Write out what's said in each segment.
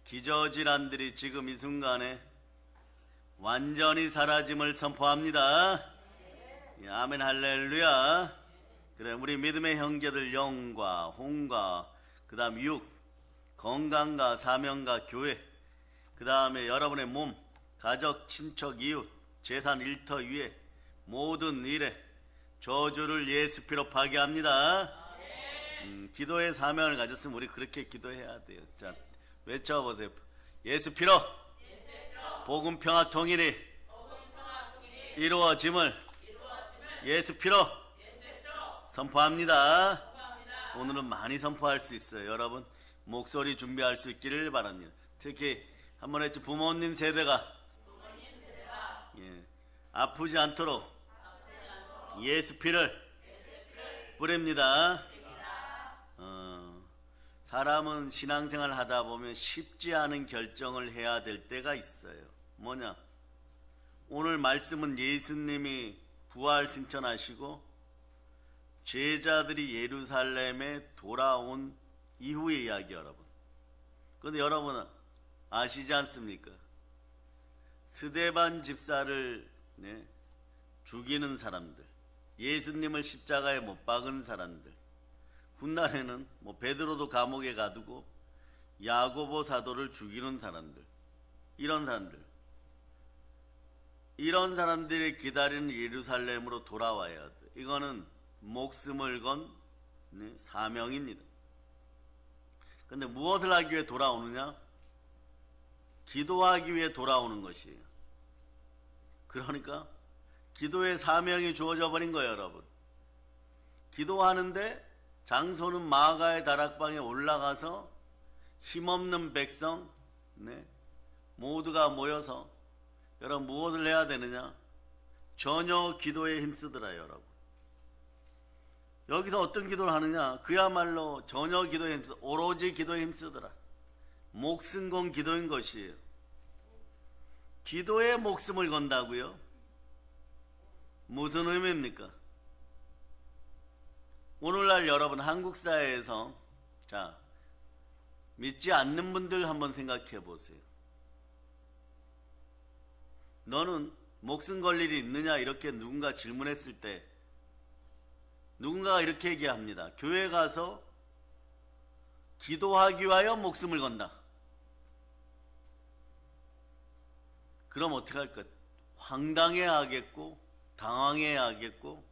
기저질환들이 지금 이 순간에 완전히 사라짐을 선포합니다. 아멘 할렐루야. 그래, 우리 믿음의 형제들 영과 혼과 그 다음 육, 건강과 사명과 교회, 그 다음에 여러분의 몸, 가족, 친척, 이웃, 재산 일터 위에 모든 일에 저주를 예수 피로 파괴합니다. 기도의 사명을 가졌으면 우리 그렇게 기도해야 돼요. 자, 외쳐보세요. 예수 피로 복음 평화 통일이 이루어짐을 예수 피로 선포합니다. 오늘은 많이 선포할 수 있어요. 여러분 목소리 준비할 수 있기를 바랍니다. 특히 한번 했죠. 부모님 세대가 아프지 않도록 예수 피를 뿌립니다. 사람은 신앙생활 하다 보면 쉽지 않은 결정을 해야 될 때가 있어요. 뭐냐? 오늘 말씀은 예수님이 부활 승천하시고 제자들이 예루살렘에 돌아온 이후의 이야기, 여러분. 그런데 여러분 아시지 않습니까? 스데반 집사를 죽이는 사람들, 예수님을 십자가에 못 박은 사람들, 훗날에는 베드로도 감옥에 가두고 야고보 사도를 죽이는 사람들, 이런 사람들이 기다리는 예루살렘으로 돌아와야 돼. 이거는 목숨을 건 사명입니다. 근데 무엇을 하기 위해 돌아오느냐? 기도하기 위해 돌아오는 것이에요. 그러니까 기도의 사명이 주어져 버린 거예요, 여러분. 기도하는데 장소는 마가의 다락방에 올라가서 힘없는 백성 모두가 모여서 여러분 무엇을 해야 되느냐? 전혀 기도에 힘쓰더라, 여러분. 여기서 어떤 기도를 하느냐? 그야말로 전혀 기도에 힘쓰, 오로지 기도에 힘쓰더라. 목숨 건 기도인 것이에요. 기도에 목숨을 건다고요? 무슨 의미입니까? 오늘날 여러분 한국 사회에서 자, 믿지 않는 분들 한번 생각해 보세요. 너는 목숨 걸 일이 있느냐? 이렇게 누군가 질문했을 때 누군가가 이렇게 얘기합니다. 교회 가서 기도하기 위하여 목숨을 건다. 그럼 어떻게 할까? 황당해야 하겠고 당황해야 하겠고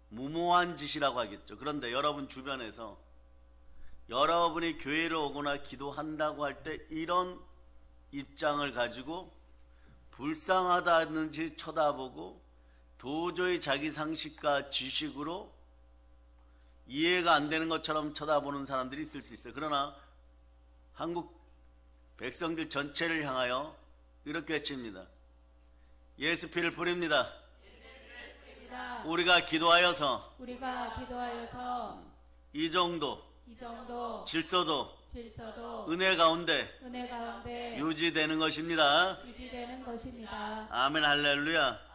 무모한 짓이라고 하겠죠. 그런데 여러분 주변에서 여러분이 교회를 오거나 기도한다고 할 때 이런 입장을 가지고 불쌍하다는지 쳐다보고 도저히 자기 상식과 지식으로 이해가 안 되는 것처럼 쳐다보는 사람들이 있을 수 있어요. 그러나 한국 백성들 전체를 향하여 이렇게 외칩니다. 예수 피를 뿌립니다. 우리가 기도하여서 이 정도 질서도 은혜 가운데 유지되는 것입니다. 아멘 할렐루야.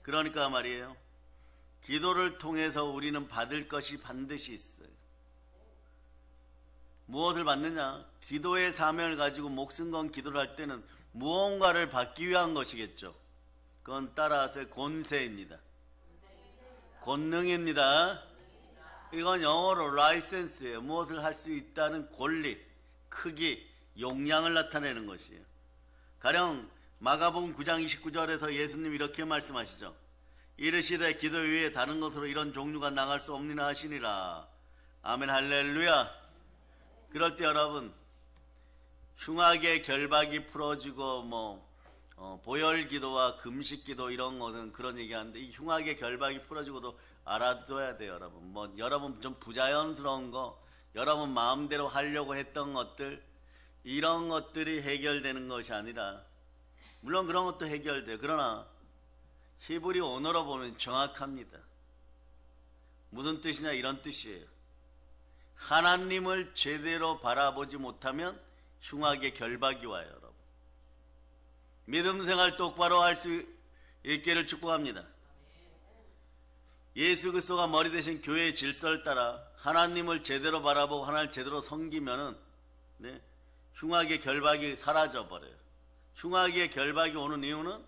그러니까 말이에요. 기도를 통해서 우리는 받을 것이 반드시 있어요. 무엇을 받느냐? 기도의 사명을 가지고 목숨 건 기도를 할 때는 무언가를 받기 위한 것이겠죠. 그건 따라서 권세입니다. 권능입니다. 이건 영어로 라이센스예요. 무엇을 할 수 있다는 권리, 크기, 용량을 나타내는 것이에요. 가령 마가복음 9장 29절에서 예수님 이렇게 말씀하시죠. 이르시되 기도 위에 다른 것으로 이런 종류가 나갈 수 없느냐 하시니라. 아멘 할렐루야. 그럴 때 여러분 흉악의 결박이 풀어지고 보혈 기도와 금식 기도 이런 것은 그런 얘기하는데 이 흉악의 결박이 풀어지고도 알아둬야 돼요, 여러분. 여러분 좀 부자연스러운 거, 여러분 마음대로 하려고 했던 것들, 이런 것들이 해결되는 것이 아니라, 물론 그런 것도 해결돼요. 그러나 히브리 언어로 보면 정확합니다. 무슨 뜻이냐? 이런 뜻이에요. 하나님을 제대로 바라보지 못하면 흉악의 결박이 와요, 여러분. 믿음 생활 똑바로 할 수 있기를 축복합니다. 예수 그리스도가 머리 대신 교회의 질서를 따라 하나님을 제대로 바라보고 하나님을 제대로 섬기면은 흉악의 결박이 사라져버려요. 흉악의 결박이 오는 이유는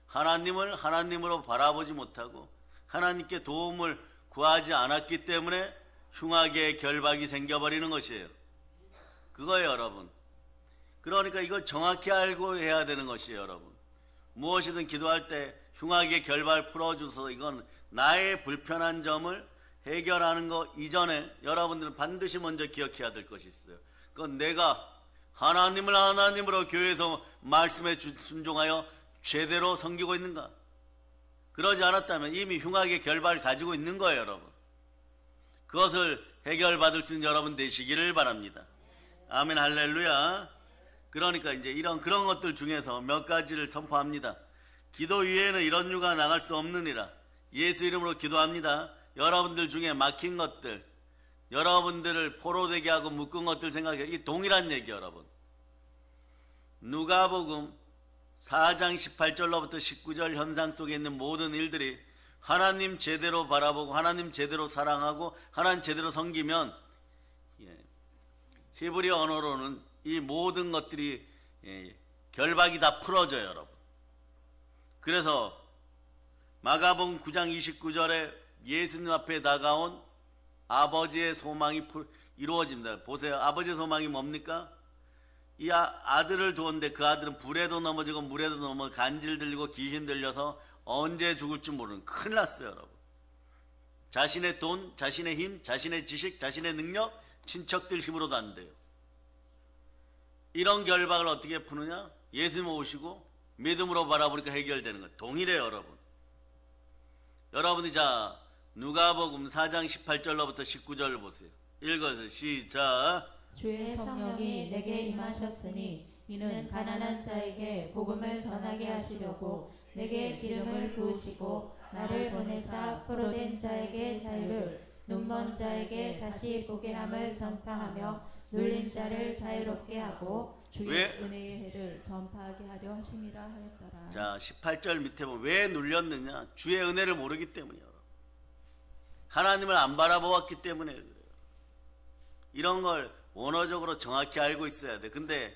하나님을 하나님으로 바라보지 못하고 하나님께 도움을 구하지 않았기 때문에 흉악의 결박이 생겨버리는 것이에요. 그거예요, 여러분. 그러니까 이걸 정확히 알고 해야 되는 것이에요, 여러분. 무엇이든 기도할 때 흉악의 결박을 풀어주셔서 이건 나의 불편한 점을 해결하는 것 이전에 여러분들은 반드시 먼저 기억해야 될 것이 있어요. 그건 내가 하나님을 하나님으로 교회에서 말씀에 순종하여 제대로 섬기고 있는가? 그러지 않았다면 이미 흉악의 결박을 가지고 있는 거예요, 여러분. 그것을 해결받을 수 있는 여러분 되시기를 바랍니다. 아멘, 할렐루야. 그러니까 이제 그런 것들 중에서 몇 가지를 선포합니다. 기도 위에는 이런 유가 나갈 수 없느니라. 예수 이름으로 기도합니다. 여러분들 중에 막힌 것들, 여러분들을 포로되게 하고 묶은 것들 생각해. 이 동일한 얘기, 여러분. 누가복음 4장 18절로부터 19절 현상 속에 있는 모든 일들이 하나님 제대로 바라보고 하나님 제대로 사랑하고 하나님 제대로 섬기면 히브리 언어로는 이 모든 것들이 결박이 다 풀어져요, 여러분. 그래서 마가복음 9장 29절에 예수님 앞에 다가온 아버지의 소망이 이루어집니다. 보세요. 아버지의 소망이 뭡니까? 이 아들을 두었는데 그 아들은 불에도 넘어지고 물에도 넘어 간질 들리고 귀신 들려서 언제 죽을지 모르는, 큰일 났어요, 여러분. 자신의 돈, 자신의 힘, 자신의 지식, 자신의 능력, 친척들 힘으로도 안 돼요. 이런 결박을 어떻게 푸느냐? 예수님 오시고 믿음으로 바라보니까 해결되는 거예요. 동일해요, 여러분. 여러분이 자 누가복음 4장 18절로부터 19절을 보세요. 읽어서 시작. 주의 성령이 내게 임하셨으니 이는 가난한 자에게 복음을 전하게 하시려고 내게 기름을 부으시고 나를 보내사 포로된 자에게 자유를, 눈먼 자에게 다시 보게 함을 전파하며 눌린 자를 자유롭게 하고 주의 은혜의 해를 전파하게 하려 하심이라 하였더라. 자, 18절 밑에 보면 왜 눌렸느냐? 주의 은혜를 모르기 때문이에요. 하나님을 안 바라보았기 때문에 그래요. 이런 걸 원어적으로 정확히 알고 있어야 돼. 근데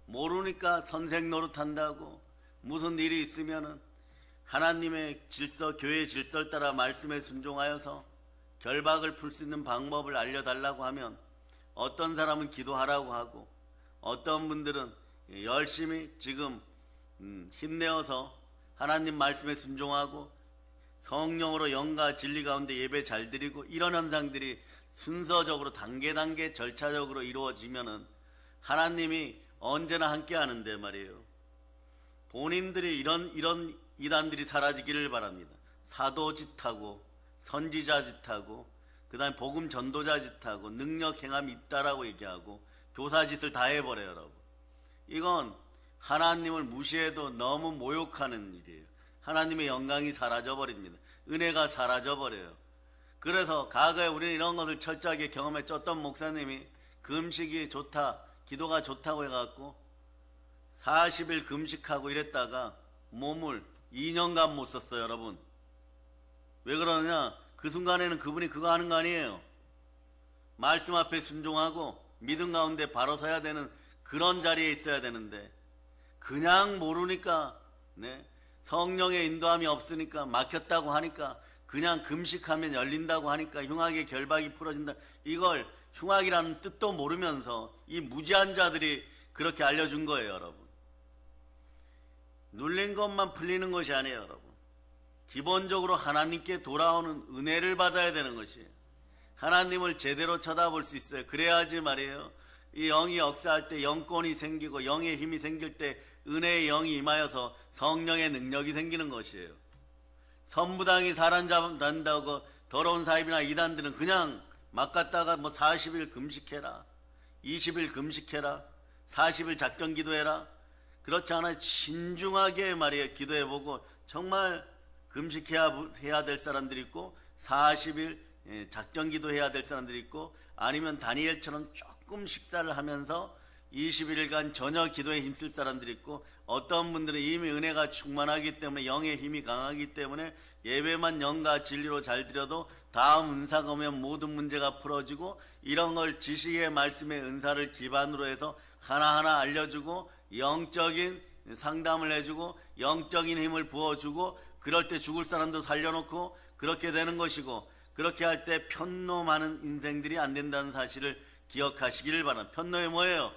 모르니까 선생 노릇한다고, 무슨 일이 있으면은 하나님의 질서, 교회의 질서를 따라 말씀에 순종하여서 결박을 풀 수 있는 방법을 알려달라고 하면 어떤 사람은 기도하라고 하고 어떤 분들은 열심히 지금 힘내어서 하나님 말씀에 순종하고 성령으로 영과 진리 가운데 예배 잘 드리고, 이런 현상들이 순서적으로 단계 절차적으로 이루어지면은 하나님이 언제나 함께 하는데 말이에요. 본인들이 이런 이단들이 사라지기를 바랍니다. 사도 짓하고 선지자 짓하고 그 다음에 복음 전도자 짓하고 능력 행함이 있다라고 얘기하고 교사 짓을 다 해버려요, 여러분. 이건 하나님을 무시해도 너무 모욕하는 일이에요. 하나님의 영광이 사라져버립니다. 은혜가 사라져버려요. 그래서 과거에 우리는 이런 것을 철저하게 경험했죠. 어떤 목사님이 금식이 좋다, 기도가 좋다고 해갖고 40일 금식하고 이랬다가 몸을 2년간 못 썼어요, 여러분. 왜 그러느냐? 그 순간에는 그분이 그거 하는 거 아니에요. 말씀 앞에 순종하고 믿음 가운데 바로 서야 되는 그런 자리에 있어야 되는데 그냥 모르니까, 성령의 인도함이 없으니까, 막혔다고 하니까, 그냥 금식하면 열린다고 하니까 흉악의 결박이 풀어진다, 이걸 흉악이라는 뜻도 모르면서 이 무지한 자들이 그렇게 알려준 거예요, 여러분. 눌린 것만 풀리는 것이 아니에요, 여러분. 기본적으로 하나님께 돌아오는 은혜를 받아야 되는 것이에요. 하나님을 제대로 쳐다볼 수 있어요. 그래야지 말이에요, 이 영이 역사할 때 영권이 생기고 영의 힘이 생길 때 은혜의 영이 임하여서 성령의 능력이 생기는 것이에요. 선부당이 사람잡는다고 더러운 사입이나 이단들은 그냥 막 갔다가 40일 금식해라, 20일 금식해라, 40일 작전 기도해라, 그렇지 않아요. 신중하게 말이에요, 기도해보고 정말 금식해야 될 사람들이 있고 40일 작전 기도해야 될 사람들이 있고, 아니면 다니엘처럼 조금 식사를 하면서 21일간 전혀 기도에 힘쓸 사람들이 있고, 어떤 분들은 이미 은혜가 충만하기 때문에 영의 힘이 강하기 때문에 예배만 영과 진리로 잘 드려도 다음 은사가 오면 모든 문제가 풀어지고, 이런 걸 지식의 말씀의 은사를 기반으로 해서 하나하나 알려주고 영적인 상담을 해주고 영적인 힘을 부어주고 그럴 때 죽을 사람도 살려놓고 그렇게 되는 것이고, 그렇게 할 때 편노 많은 인생들이 안 된다는 사실을 기억하시기를 바랍니다. 편노에 뭐예요?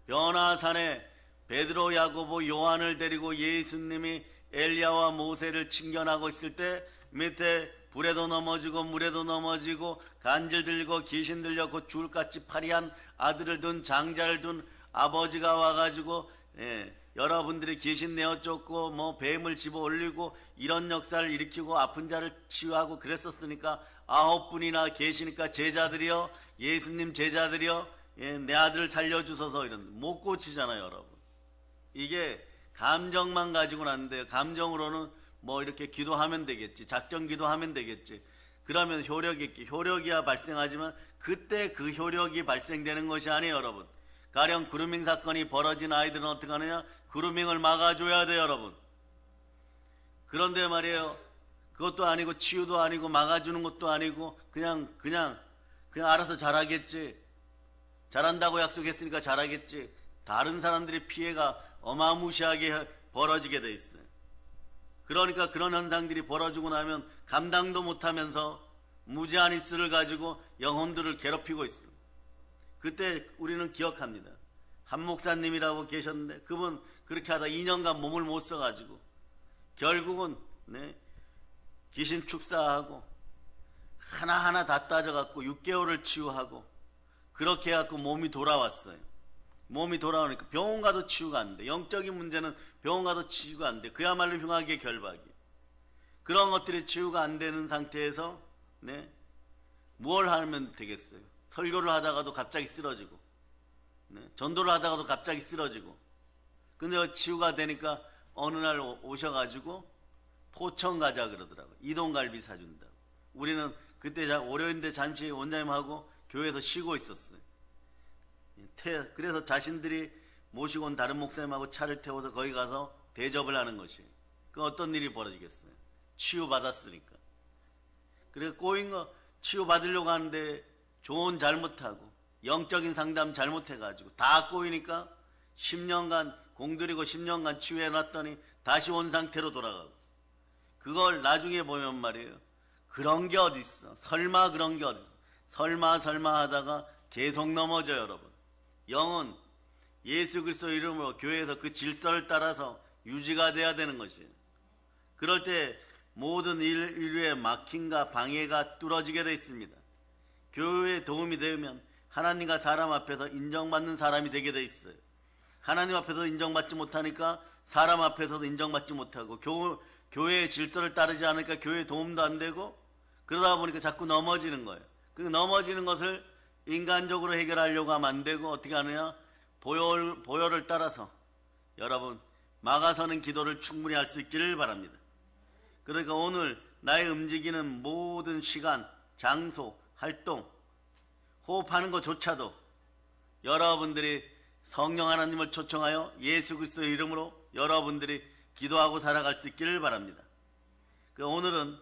변화산에 베드로, 야고보, 요한을 데리고 예수님이 엘리야와 모세를 칭견하고 있을 때 밑에 불에도 넘어지고 물에도 넘어지고 간질 들고 귀신 들렸고 줄같이 파리한 아들을 둔 장자를 둔 아버지가 와가지고 여러분들이 귀신 내어 쫓고 뭐 뱀을 집어 올리고 이런 역사를 일으키고 아픈 자를 치유하고 그랬었으니까 9분이나 계시니까 제자들이요, 예수님 제자들이요, 내 아들 살려주소서 이런 못 고치잖아요. 여러분, 이게 감정만 가지고는 안 돼요. 감정으로는 뭐 이렇게 기도하면 되겠지, 작전 기도하면 되겠지. 그러면 효력이 있기, 효력이야 발생하지만 그때 그 효력이 발생되는 것이 아니에요. 여러분, 가령 그루밍 사건이 벌어진 아이들은 어떻게 하느냐? 그루밍을 막아줘야 돼요. 여러분, 그런데 말이에요, 그것도 아니고 치유도 아니고 막아주는 것도 아니고 그냥 알아서 잘하겠지, 잘한다고 약속했으니까 잘하겠지. 다른 사람들의 피해가 어마무시하게 벌어지게 돼 있어요. 그러니까 그런 현상들이 벌어지고 나면 감당도 못하면서 무지한 입술을 가지고 영혼들을 괴롭히고 있어요. 그때 우리는 기억합니다. 한 목사님이라고 계셨는데 그분 그렇게 하다 2년간 몸을 못 써가지고 결국은 귀신 축사하고 하나하나 다 따져갖고 6개월을 치유하고 그렇게 해갖고 몸이 돌아왔어요. 몸이 돌아오니까 병원 가도 치유가 안 돼. 영적인 문제는 병원 가도 치유가 안 돼. 그야말로 흉하게 결박이. 그런 것들이 치유가 안 되는 상태에서 뭘 하면 되겠어요? 설교를 하다가도 갑자기 쓰러지고, 전도를 하다가도 갑자기 쓰러지고. 근데 치유가 되니까 어느 날 오셔가지고 포천 가자 그러더라고요. 이동갈비 사준다고. 우리는 그때 월요일인데 잠시 원장님하고 교회에서 쉬고 있었어요. 그래서 자신들이 모시고 온 다른 목사님하고 차를 태워서 거기 가서 대접을 하는 것이에요. 그 어떤 일이 벌어지겠어요? 치유받았으니까. 그래서 꼬인 거 치유받으려고 하는데 조언 잘못하고 영적인 상담 잘못해가지고 다 꼬이니까 10년간 공들이고 10년간 치유해놨더니 다시 온 상태로 돌아가고. 그걸 나중에 보면 말이에요, 그런 게 어딨어, 설마 그런 게 어딨어, 설마 하다가 계속 넘어져요. 여러분, 영은 예수 그리스도 이름으로 교회에서 그 질서를 따라서 유지가 돼야 되는 것이에요. 그럴 때 모든 인류의 막힘과 방해가 뚫어지게 되어 있습니다. 교회에 도움이 되면 하나님과 사람 앞에서 인정받는 사람이 되게 되어 있어요. 하나님 앞에서 인정받지 못하니까 사람 앞에서도 인정받지 못하고 교회의 질서를 따르지 않으니까 교회에 도움도 안 되고 그러다 보니까 자꾸 넘어지는 거예요. 그 넘어지는 것을 인간적으로 해결하려고 하면 안 되고 어떻게 하느냐? 보혈을 따라서 여러분 막아서는 기도를 충분히 할 수 있기를 바랍니다. 그러니까 오늘 나의 움직이는 모든 시간, 장소, 활동, 호흡하는 것조차도 여러분들이 성령 하나님을 초청하여 예수 그리스도의 이름으로 여러분들이 기도하고 살아갈 수 있기를 바랍니다. 오늘은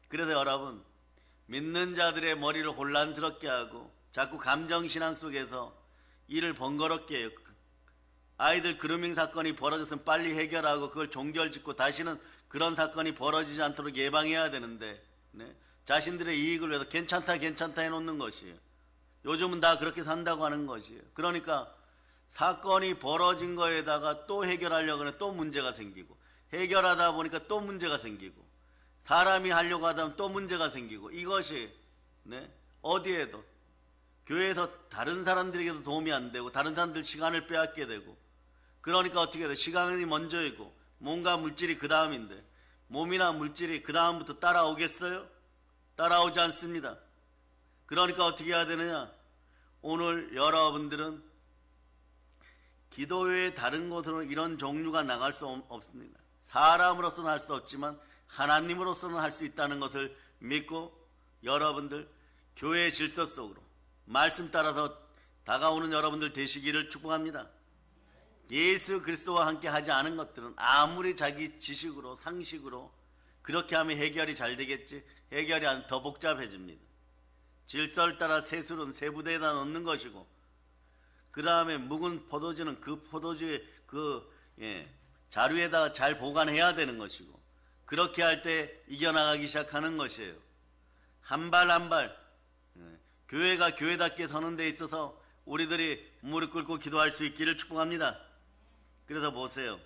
그래서 여러분, 믿는 자들의 머리를 혼란스럽게 하고 자꾸 감정신앙 속에서 일을 번거롭게 해요. 아이들 그루밍 사건이 벌어졌으면 빨리 해결하고 그걸 종결짓고 다시는 그런 사건이 벌어지지 않도록 예방해야 되는데 자신들의 이익을 위해서 괜찮다 해놓는 것이에요. 요즘은 다 그렇게 산다고 하는 것이에요. 그러니까 사건이 벌어진 거에다가 또 해결하려고 하면 또 문제가 생기고, 해결하다 보니까 또 문제가 생기고, 사람이 하려고 하다 보면 또 문제가 생기고, 이것이 어디에도 교회에서 다른 사람들에게도 도움이 안 되고 다른 사람들 시간을 빼앗게 되고, 그러니까 어떻게 돼? 시간이 먼저이고 몸과 물질이 그 다음인데 몸이나 물질이 그 다음부터 따라오겠어요? 따라오지 않습니다. 그러니까 어떻게 해야 되느냐? 오늘 여러분들은 기도 외에 다른 곳으로 이런 종류가 나갈 수 없습니다. 사람으로서는 할 수 없지만 하나님으로서는 할 수 있다는 것을 믿고 여러분들 교회의 질서 속으로 말씀 따라서 다가오는 여러분들 되시기를 축복합니다. 예수 그리스도와 함께 하지 않은 것들은 아무리 자기 지식으로 상식으로 그렇게 하면 해결이 잘 되겠지, 해결이 더 복잡해집니다. 질서를 따라 세술은 세부대에다 넣는 것이고 그 다음에 묵은 포도주는 그 포도주의 자루에다가 잘 보관해야 되는 것이고, 그렇게 할 때 이겨나가기 시작하는 것이에요. 한 발 한 발, 교회가 교회답게 서는 데 있어서 우리들이 무릎 꿇고 기도할 수 있기를 축복합니다. 그래서 보세요.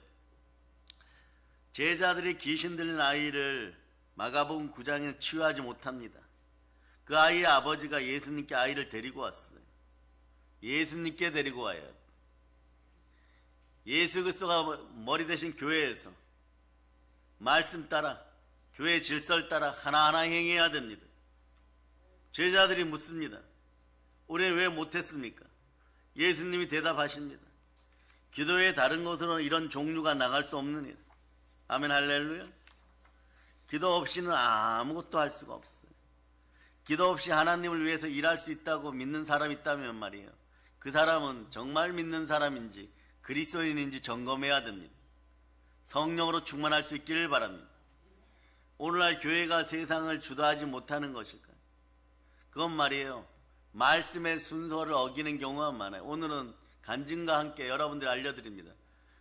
제자들이 귀신 들린 아이를 마가복음 9장에 치유하지 못합니다. 그 아이의 아버지가 예수님께 아이를 데리고 왔어요. 예수님께 데리고 와야 돼. 예수 그리스도가 머리 대신 교회에서 말씀 따라, 교회 질서를 따라 하나하나 행해야 됩니다. 제자들이 묻습니다. 우리는 왜 못했습니까? 예수님이 대답하십니다. 기도의 다른 곳으로는 이런 종류가 나갈 수 없느니라. 아멘 할렐루야. 기도 없이는 아무것도 할 수가 없어요. 기도 없이 하나님을 위해서 일할 수 있다고 믿는 사람이 있다면 말이에요. 그 사람은 정말 믿는 사람인지 그리스도인인지 점검해야 됩니다. 성령으로 충만할 수 있기를 바랍니다. 오늘날 교회가 세상을 주도하지 못하는 것일까요? 그건 말이에요. 말씀의 순서를 어기는 경우가 많아요. 오늘은 간증과 함께 여러분들 알려드립니다.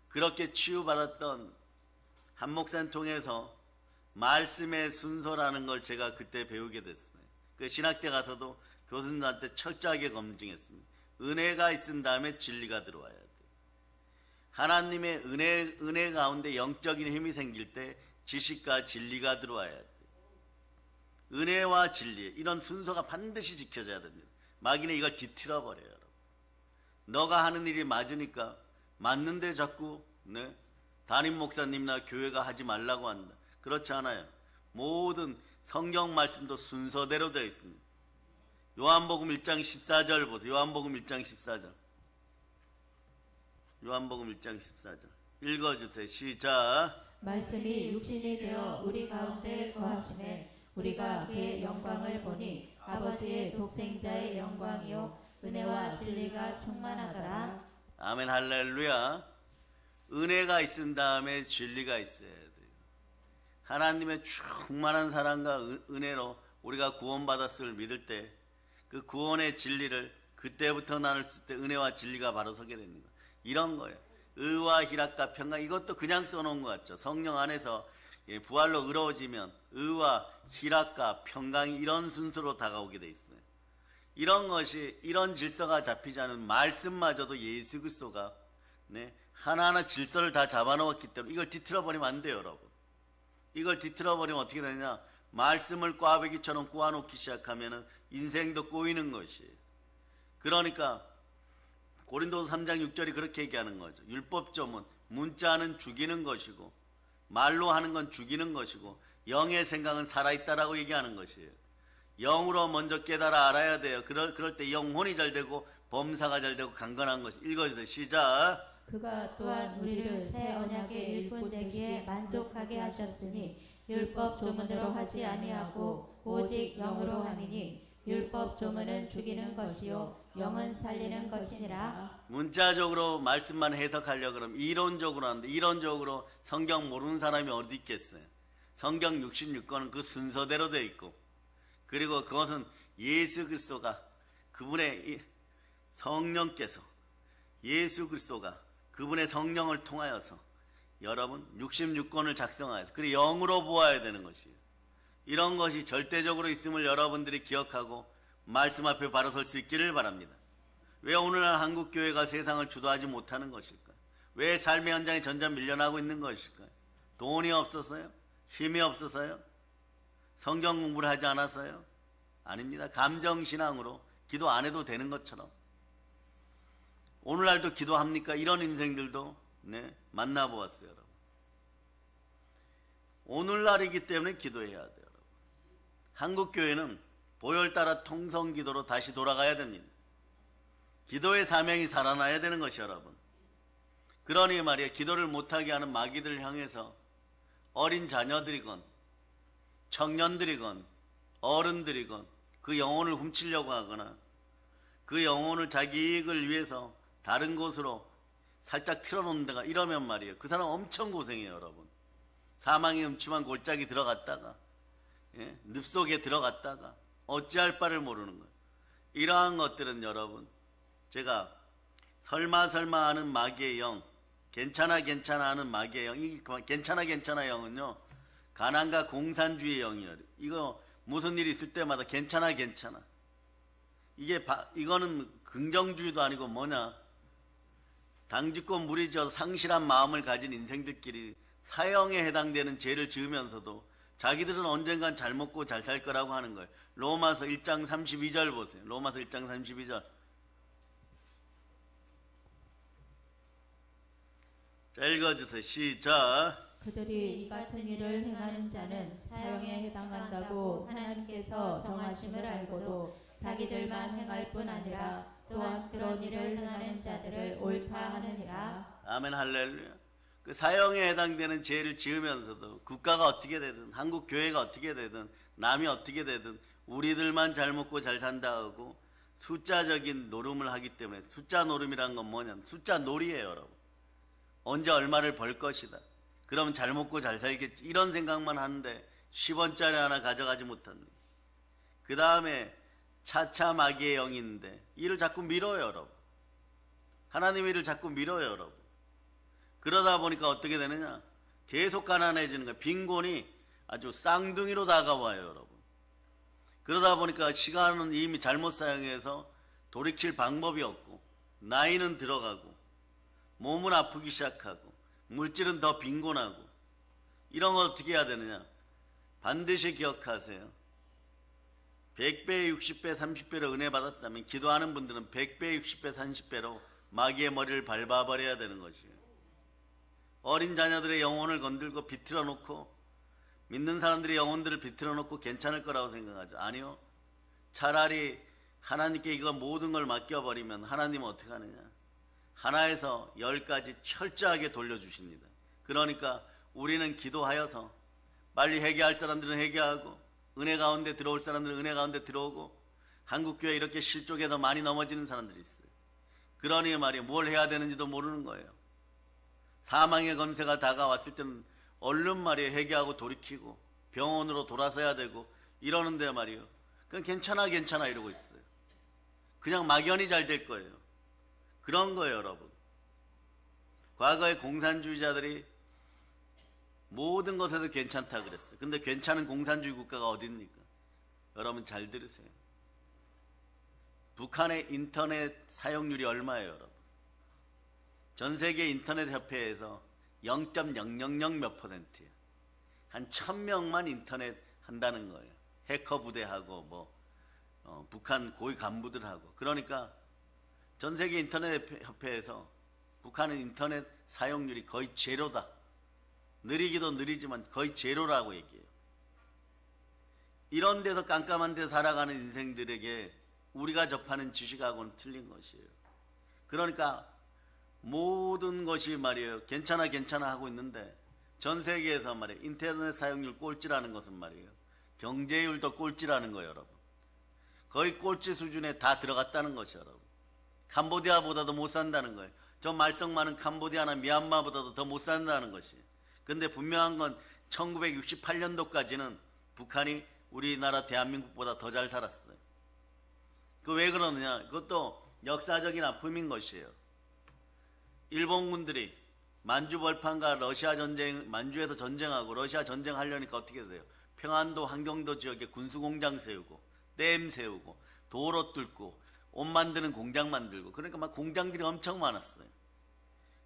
그렇게 치유받았던 한 목사님 통해서 말씀의 순서라는 걸 제가 그때 배우게 됐어요. 그 신학대 가서도 교수님한테 철저하게 검증했습니다. 은혜가 있은 다음에 진리가 들어와야 돼요. 하나님의 은혜 가운데 영적인 힘이 생길 때 지식과 진리가 들어와야 돼요. 은혜와 진리, 이런 순서가 반드시 지켜져야 됩니다. 마귀는 이걸 뒤틀어 버려요. 여러분. 너가 하는 일이 맞으니까 맞는데 자꾸 담임 목사님이나 교회가 하지 말라고 한다. 그렇지 않아요. 모든 성경 말씀도 순서대로 되어 있습니다. 요한복음 1장 14절 보세요. 요한복음 1장 14절. 요한복음 1장 14절. 읽어주세요. 시작. 말씀이 육신이 되어 우리 가운데 거하심에 우리가 그의 영광을 보니 아버지의 독생자의 영광이요 은혜와 진리가 충만하더라. 아멘 할렐루야. 은혜가 있은 다음에 진리가 있어야 돼요. 하나님의 충만한 사랑과 은혜로 우리가 구원받았음을 믿을 때 그 구원의 진리를 그때부터 나눌 때 은혜와 진리가 바로 서게 되는 거예요. 이런 거예요. 의와 희락과 평강, 이것도 그냥 써놓은 것 같죠. 성령 안에서 부활로 의로워지면 의와 희락과 평강이 이런 순서로 다가오게 돼 있어요. 이런 것이, 이런 질서가 잡히지 않은 말씀마저도 예수 그리스도가 하나하나 질서를 다 잡아놓았기 때문에 이걸 뒤틀어버리면 안 돼요. 여러분, 이걸 뒤틀어버리면 어떻게 되냐, 말씀을 꽈배기처럼 꼬아놓기 시작하면 인생도 꼬이는 것이에요. 그러니까 고린도서 3장 6절이 그렇게 얘기하는 거죠. 율법점은 문자는 죽이는 것이고 말로 하는 건 죽이는 것이고 영의 생각은 살아있다라고 얘기하는 것이에요. 영으로 먼저 깨달아 알아야 돼요. 그럴 때 영혼이 잘 되고 범사가 잘 되고 강건한 것이. 읽어주세요. 시작. 그가 또한 우리를 새 언약의 일꾼 되기에 만족하게 하셨으니 율법 조문으로 하지 아니하고 오직 영으로 함이니 율법 조문은 죽이는 것이요 영은 살리는 것이니라. 문자적으로 말씀만 해석하려고 그러면 이론적으로 하는데, 이론적으로 성경 모르는 사람이 어디 있겠어요. 성경 66권은 그 순서대로 되어 있고, 그리고 그것은 예수 그리스도가, 그분의 성령께서, 예수 그리스도가 그분의 성령을 통하여서 여러분 66권을 작성하여서 그리고 영으로 보아야 되는 것이에요. 이런 것이 절대적으로 있음을 여러분들이 기억하고 말씀 앞에 바로 설 수 있기를 바랍니다. 왜 오늘날 한국교회가 세상을 주도하지 못하는 것일까요? 왜 삶의 현장에 점점 밀려나고 있는 것일까요? 돈이 없어서요? 힘이 없어서요? 성경 공부를 하지 않아서요? 아닙니다. 감정신앙으로 기도 안 해도 되는 것처럼. 오늘날도 기도합니까? 이런 인생들도 만나보았어요. 여러분. 오늘날이기 때문에 기도해야 돼요. 여러분. 한국교회는 보혈 따라 통성기도로 다시 돌아가야 됩니다. 기도의 사명이 살아나야 되는 것이 여러분. 그러니 말이에요. 기도를 못하게 하는 마귀들을 향해서 어린 자녀들이건 청년들이건 어른들이건 그 영혼을 훔치려고 하거나 그 영혼을 자기 이익을 위해서 다른 곳으로 살짝 틀어놓는 데가 이러면 말이에요. 그 사람 엄청 고생해요. 여러분. 사망의 음침한 골짜기 들어갔다가 늪속에 들어갔다가 어찌할 바를 모르는 거예요. 이러한 것들은 여러분, 제가 설마 설마 하는 마귀의 영, 괜찮아 괜찮아 하는 마귀의 영, 이 괜찮아 괜찮아 영은요, 가난과 공산주의 영이에요. 이거 무슨 일이 있을 때마다 괜찮아 괜찮아. 이거는 긍정주의도 아니고 뭐냐, 당짓고 무리지어서 상실한 마음을 가진 인생들끼리 사형에 해당되는 죄를 지으면서도 자기들은 언젠간 잘 먹고 잘 살 거라고 하는 거예요. 로마서 1장 32절 보세요. 로마서 1장 32절. 자, 읽어주세요. 시작. 그들이 이 같은 일을 행하는 자는 사형에 해당한다고 하나님께서 정하심을 알고도 자기들만 행할 뿐 아니라 또한 그런 일을 행하는 자들을 옳다 하느니라. 아멘 할렐루야. 그 사형에 해당되는 죄를 지으면서도 국가가 어떻게 되든, 한국 교회가 어떻게 되든, 남이 어떻게 되든 우리들만 잘 먹고 잘 산다 하고 숫자적인 노름을 하기 때문에, 숫자 노름이란 건 뭐냐면 숫자 놀이에요, 여러분. 언제 얼마를 벌 것이다, 그러면 잘 먹고 잘 살겠지, 이런 생각만 하는데 10원짜리 하나 가져가지 못합니다. 그 다음에 차차 마귀의 영이 있는데 이를 자꾸 밀어요, 여러분. 하나님의 일을 자꾸 밀어요, 여러분. 그러다 보니까 어떻게 되느냐, 계속 가난해지는 거예요. 빈곤이 아주 쌍둥이로 다가와요, 여러분. 그러다 보니까 시간은 이미 잘못 사용해서 돌이킬 방법이 없고, 나이는 들어가고, 몸은 아프기 시작하고, 물질은 더 빈곤하고, 이런 거 어떻게 해야 되느냐, 반드시 기억하세요. 100배, 60배, 30배로 은혜 받았다면 기도하는 분들은 100배, 60배, 30배로 마귀의 머리를 밟아버려야 되는 것이에요. 어린 자녀들의 영혼을 건들고 비틀어 놓고, 믿는 사람들의 영혼들을 비틀어 놓고 괜찮을 거라고 생각하죠. 아니요. 차라리 하나님께 이거 모든 걸 맡겨버리면 하나님은 어떻게 하느냐, 하나에서 10까지 철저하게 돌려주십니다. 그러니까 우리는 기도하여서 빨리 회개할 사람들은 회개하고, 은혜 가운데 들어올 사람들은 은혜 가운데 들어오고, 한국교회 이렇게 실족해서 많이 넘어지는 사람들이 있어요. 그러니 말이에요, 뭘 해야 되는지도 모르는 거예요. 사망의 권세가 다가왔을 때는 얼른 말이에요, 회개하고 돌이키고 병원으로 돌아서야 되고 이러는데 말이에요, 그냥 괜찮아 괜찮아 이러고 있어요. 그냥 막연히 잘 될 거예요. 그런 거예요, 여러분. 과거에 공산주의자들이 모든 것에서 괜찮다 그랬어요. 근데 괜찮은 공산주의 국가가 어딥니까? 여러분 잘 들으세요. 북한의 인터넷 사용률이 얼마예요, 여러분? 전 세계 인터넷 협회에서 0.000 몇 %예요. 한 1000명만 인터넷 한다는 거예요. 해커 부대하고 북한 고위 간부들하고. 그러니까 전 세계 인터넷 협회에서 북한은 인터넷 사용률이 거의 제로다. 느리기도 느리지만 거의 제로라고 얘기해요. 이런 데서 깜깜한 데 살아가는 인생들에게 우리가 접하는 지식하고는 틀린 것이에요. 그러니까 모든 것이 말이에요, 괜찮아 괜찮아 하고 있는데 전 세계에서 말이에요, 인터넷 사용률 꼴찌라는 것은 말이에요, 경제율도 꼴찌라는 거예요, 여러분. 거의 꼴찌 수준에 다 들어갔다는 것이에요, 여러분. 캄보디아보다도 못 산다는 거예요. 저 말썽 많은 캄보디아나 미얀마보다도 더 못 산다는 것이에요. 근데 분명한 건 1968년도까지는 북한이 우리나라 대한민국보다 더 잘 살았어요. 그 왜 그러느냐, 그것도 역사적인 아픔인 것이에요. 일본군들이 만주벌판과 러시아 전쟁, 만주에서 전쟁하고 러시아 전쟁하려니까 어떻게 돼요? 평안도, 한경도 지역에 군수공장 세우고, 댐 세우고, 도로 뚫고, 옷 만드는 공장 만들고, 그러니까 막 공장들이 엄청 많았어요.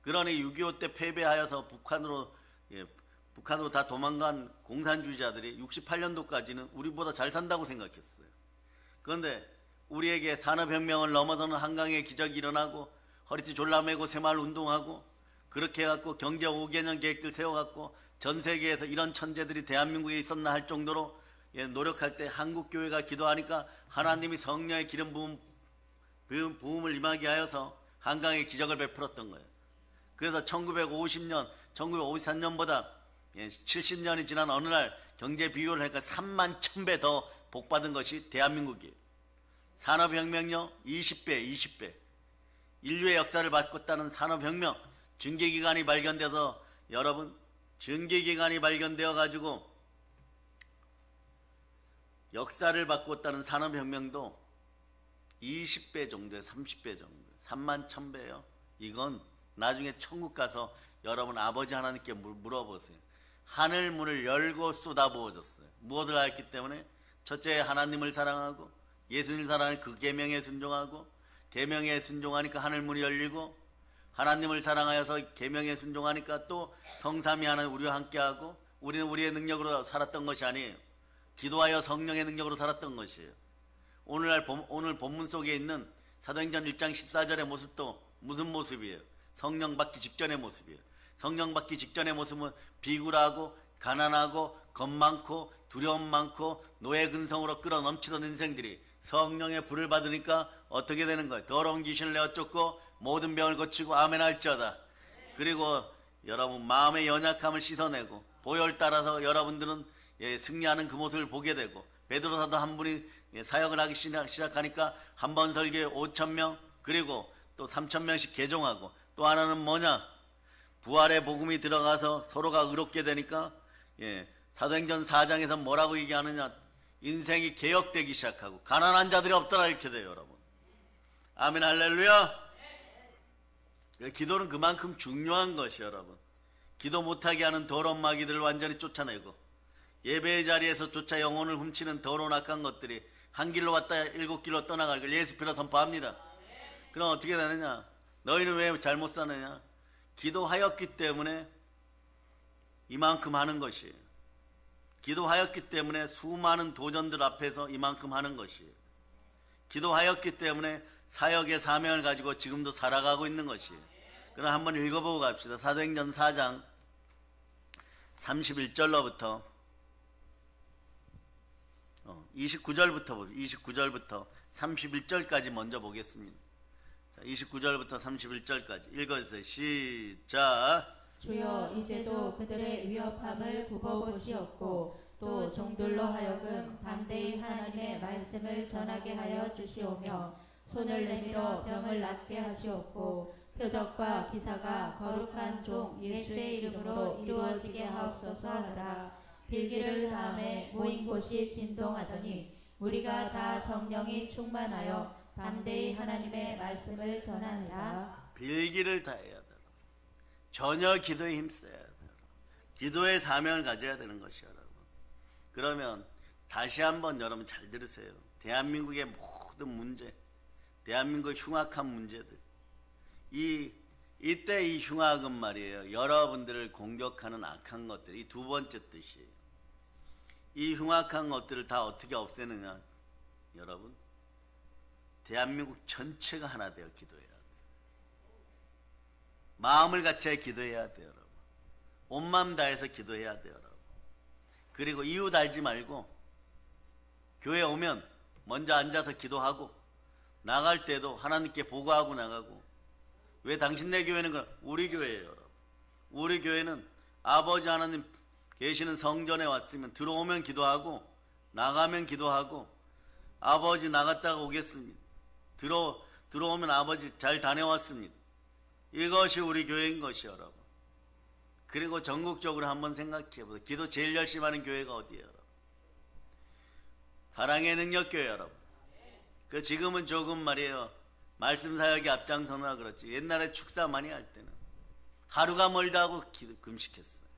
그러니 6.25 때 패배하여서 북한으로 다 도망간 공산주의자들이 68년도까지는 우리보다 잘 산다고 생각했어요. 그런데 우리에게 산업혁명을 넘어서는 한강의 기적이 일어나고, 허리띠 졸라매고 새마을 운동하고, 그렇게 해갖고 경제 5개년 계획들 세워갖고 전 세계에서 이런 천재들이 대한민국에 있었나 할 정도로 노력할 때 한국교회가 기도하니까 하나님이 성령의 기름 부음을 임하게 하여서 한강의 기적을 베풀었던 거예요. 그래서 1950년, 1953년보다 70년이 지난 어느 날 경제 비교를 하니까 3만 1000배 더 복받은 것이 대한민국이에요. 산업혁명요, 20배. 인류의 역사를 바꿨다는 산업혁명, 증기기관이 발견돼서, 여러분, 증기기관이 발견되어 가지고 역사를 바꿨다는 산업혁명도 20배 정도에 30배 정도, 3만 1000배요. 이건 나중에 천국 가서 여러분 아버지 하나님께 물어보세요. 하늘 문을 열고 쏟아부어줬어요. 무엇을 하였기 때문에? 첫째, 하나님을 사랑하고 예수님을 사랑하는 그 계명에 순종하고, 계명에 순종하니까 하늘 문이 열리고, 하나님을 사랑하여서 계명에 순종하니까 또 성삼위 하나님 우리와 함께하고, 우리는 우리의 능력으로 살았던 것이 아니에요. 기도하여 성령의 능력으로 살았던 것이에요. 오늘 본문 속에 있는 사도행전 1장 14절의 모습도 무슨 모습이에요? 성령 받기 직전의 모습이에요. 성령 받기 직전의 모습은 비굴하고 가난하고 겁 많고 두려움 많고 노예 근성으로 끌어 넘치던 인생들이 성령의 불을 받으니까 어떻게 되는 거예요? 더러운 귀신을 내어 쫓고 모든 병을 고치고 아멘 할지어다. 그리고 여러분 마음의 연약함을 씻어내고 보혈 따라서 여러분들은 승리하는 그 모습을 보게 되고, 베드로 사도 한 분이 사역을 하기 시작하니까 한 번 설교에 5,000명, 그리고 또 3,000명씩 개종하고, 또 하나는 뭐냐? 부활의 복음이 들어가서 서로가 의롭게 되니까 사도행전 4장에서 뭐라고 얘기하느냐? 인생이 개혁되기 시작하고 가난한 자들이 없더라 이렇게 돼요. 여러분 아멘 할렐루야. 기도는 그만큼 중요한 것이 여러분, 기도 못하게 하는 더러운 마귀들을 완전히 쫓아내고, 예배의 자리에서 쫓아 영혼을 훔치는 더러운 악한 것들이 한 길로 왔다 7길로 떠나갈 걸 예수 피로 선포합니다. 그럼 어떻게 되느냐? 너희는 왜 잘못 사느냐? 기도하였기 때문에 이만큼 하는 것이에요. 기도하였기 때문에 수많은 도전들 앞에서 이만큼 하는 것이에요. 기도하였기 때문에 사역의 사명을 가지고 지금도 살아가고 있는 것이에요. 그럼 한번 읽어보고 갑시다. 사도행전 4장 31절로부터 29절부터 31절까지 먼저 보겠습니다. 자, 29절부터 31절까지 읽어주세요. 시작. 주여 이제도 그들의 위협함을 굽어보시옵고 또 종들로 하여금 담대히 하나님의 말씀을 전하게 하여 주시오며 손을 내밀어 병을 낫게 하시옵고 표적과 기사가 거룩한 종 예수의 이름으로 이루어지게 하옵소서 하더라. 빌기를 다음에 모인 곳이 진동하더니 우리가 다 성령이 충만하여 담대히 하나님의 말씀을 전하니라. 빌기를 다해야 돼요. 전혀 기도에 힘써야 돼요. 기도의 사명을 가져야 되는 것이요 여러분. 그러면 다시 한번 여러분 잘 들으세요. 대한민국의 모든 문제, 대한민국의 흉악한 문제들, 이때 이 흉악은 말이에요, 여러분들을 공격하는 악한 것들, 이 두 번째 뜻이에요. 이 흉악한 것들을 다 어떻게 없애느냐? 여러분 대한민국 전체가 하나 되어 기도해야 돼요. 마음을 같이 기도해야 돼요 여러분. 온 마음 다해서 기도해야 돼요 여러분. 그리고 이유 달지 말고 교회 오면 먼저 앉아서 기도하고, 나갈 때도 하나님께 보고하고 나가고. 왜 당신네 교회는 그럼? 우리 교회예요 여러분. 우리 교회는 아버지 하나님 계시는 성전에 왔으면 들어오면 기도하고 나가면 기도하고, 아버지 나갔다가 오겠습니다. 들어오면 아버지 잘 다녀왔습니다. 이것이 우리 교회인 것이 여러분. 그리고 전국적으로 한번 생각해 보세요. 기도 제일 열심히 하는 교회가 어디예요 여러분? 사랑의 능력교회 여러분. 그 지금은 조금 말이에요 말씀 사역이 앞장서나 그렇지, 옛날에 축사 많이 할 때는 하루가 멀다 하고 금식했어요.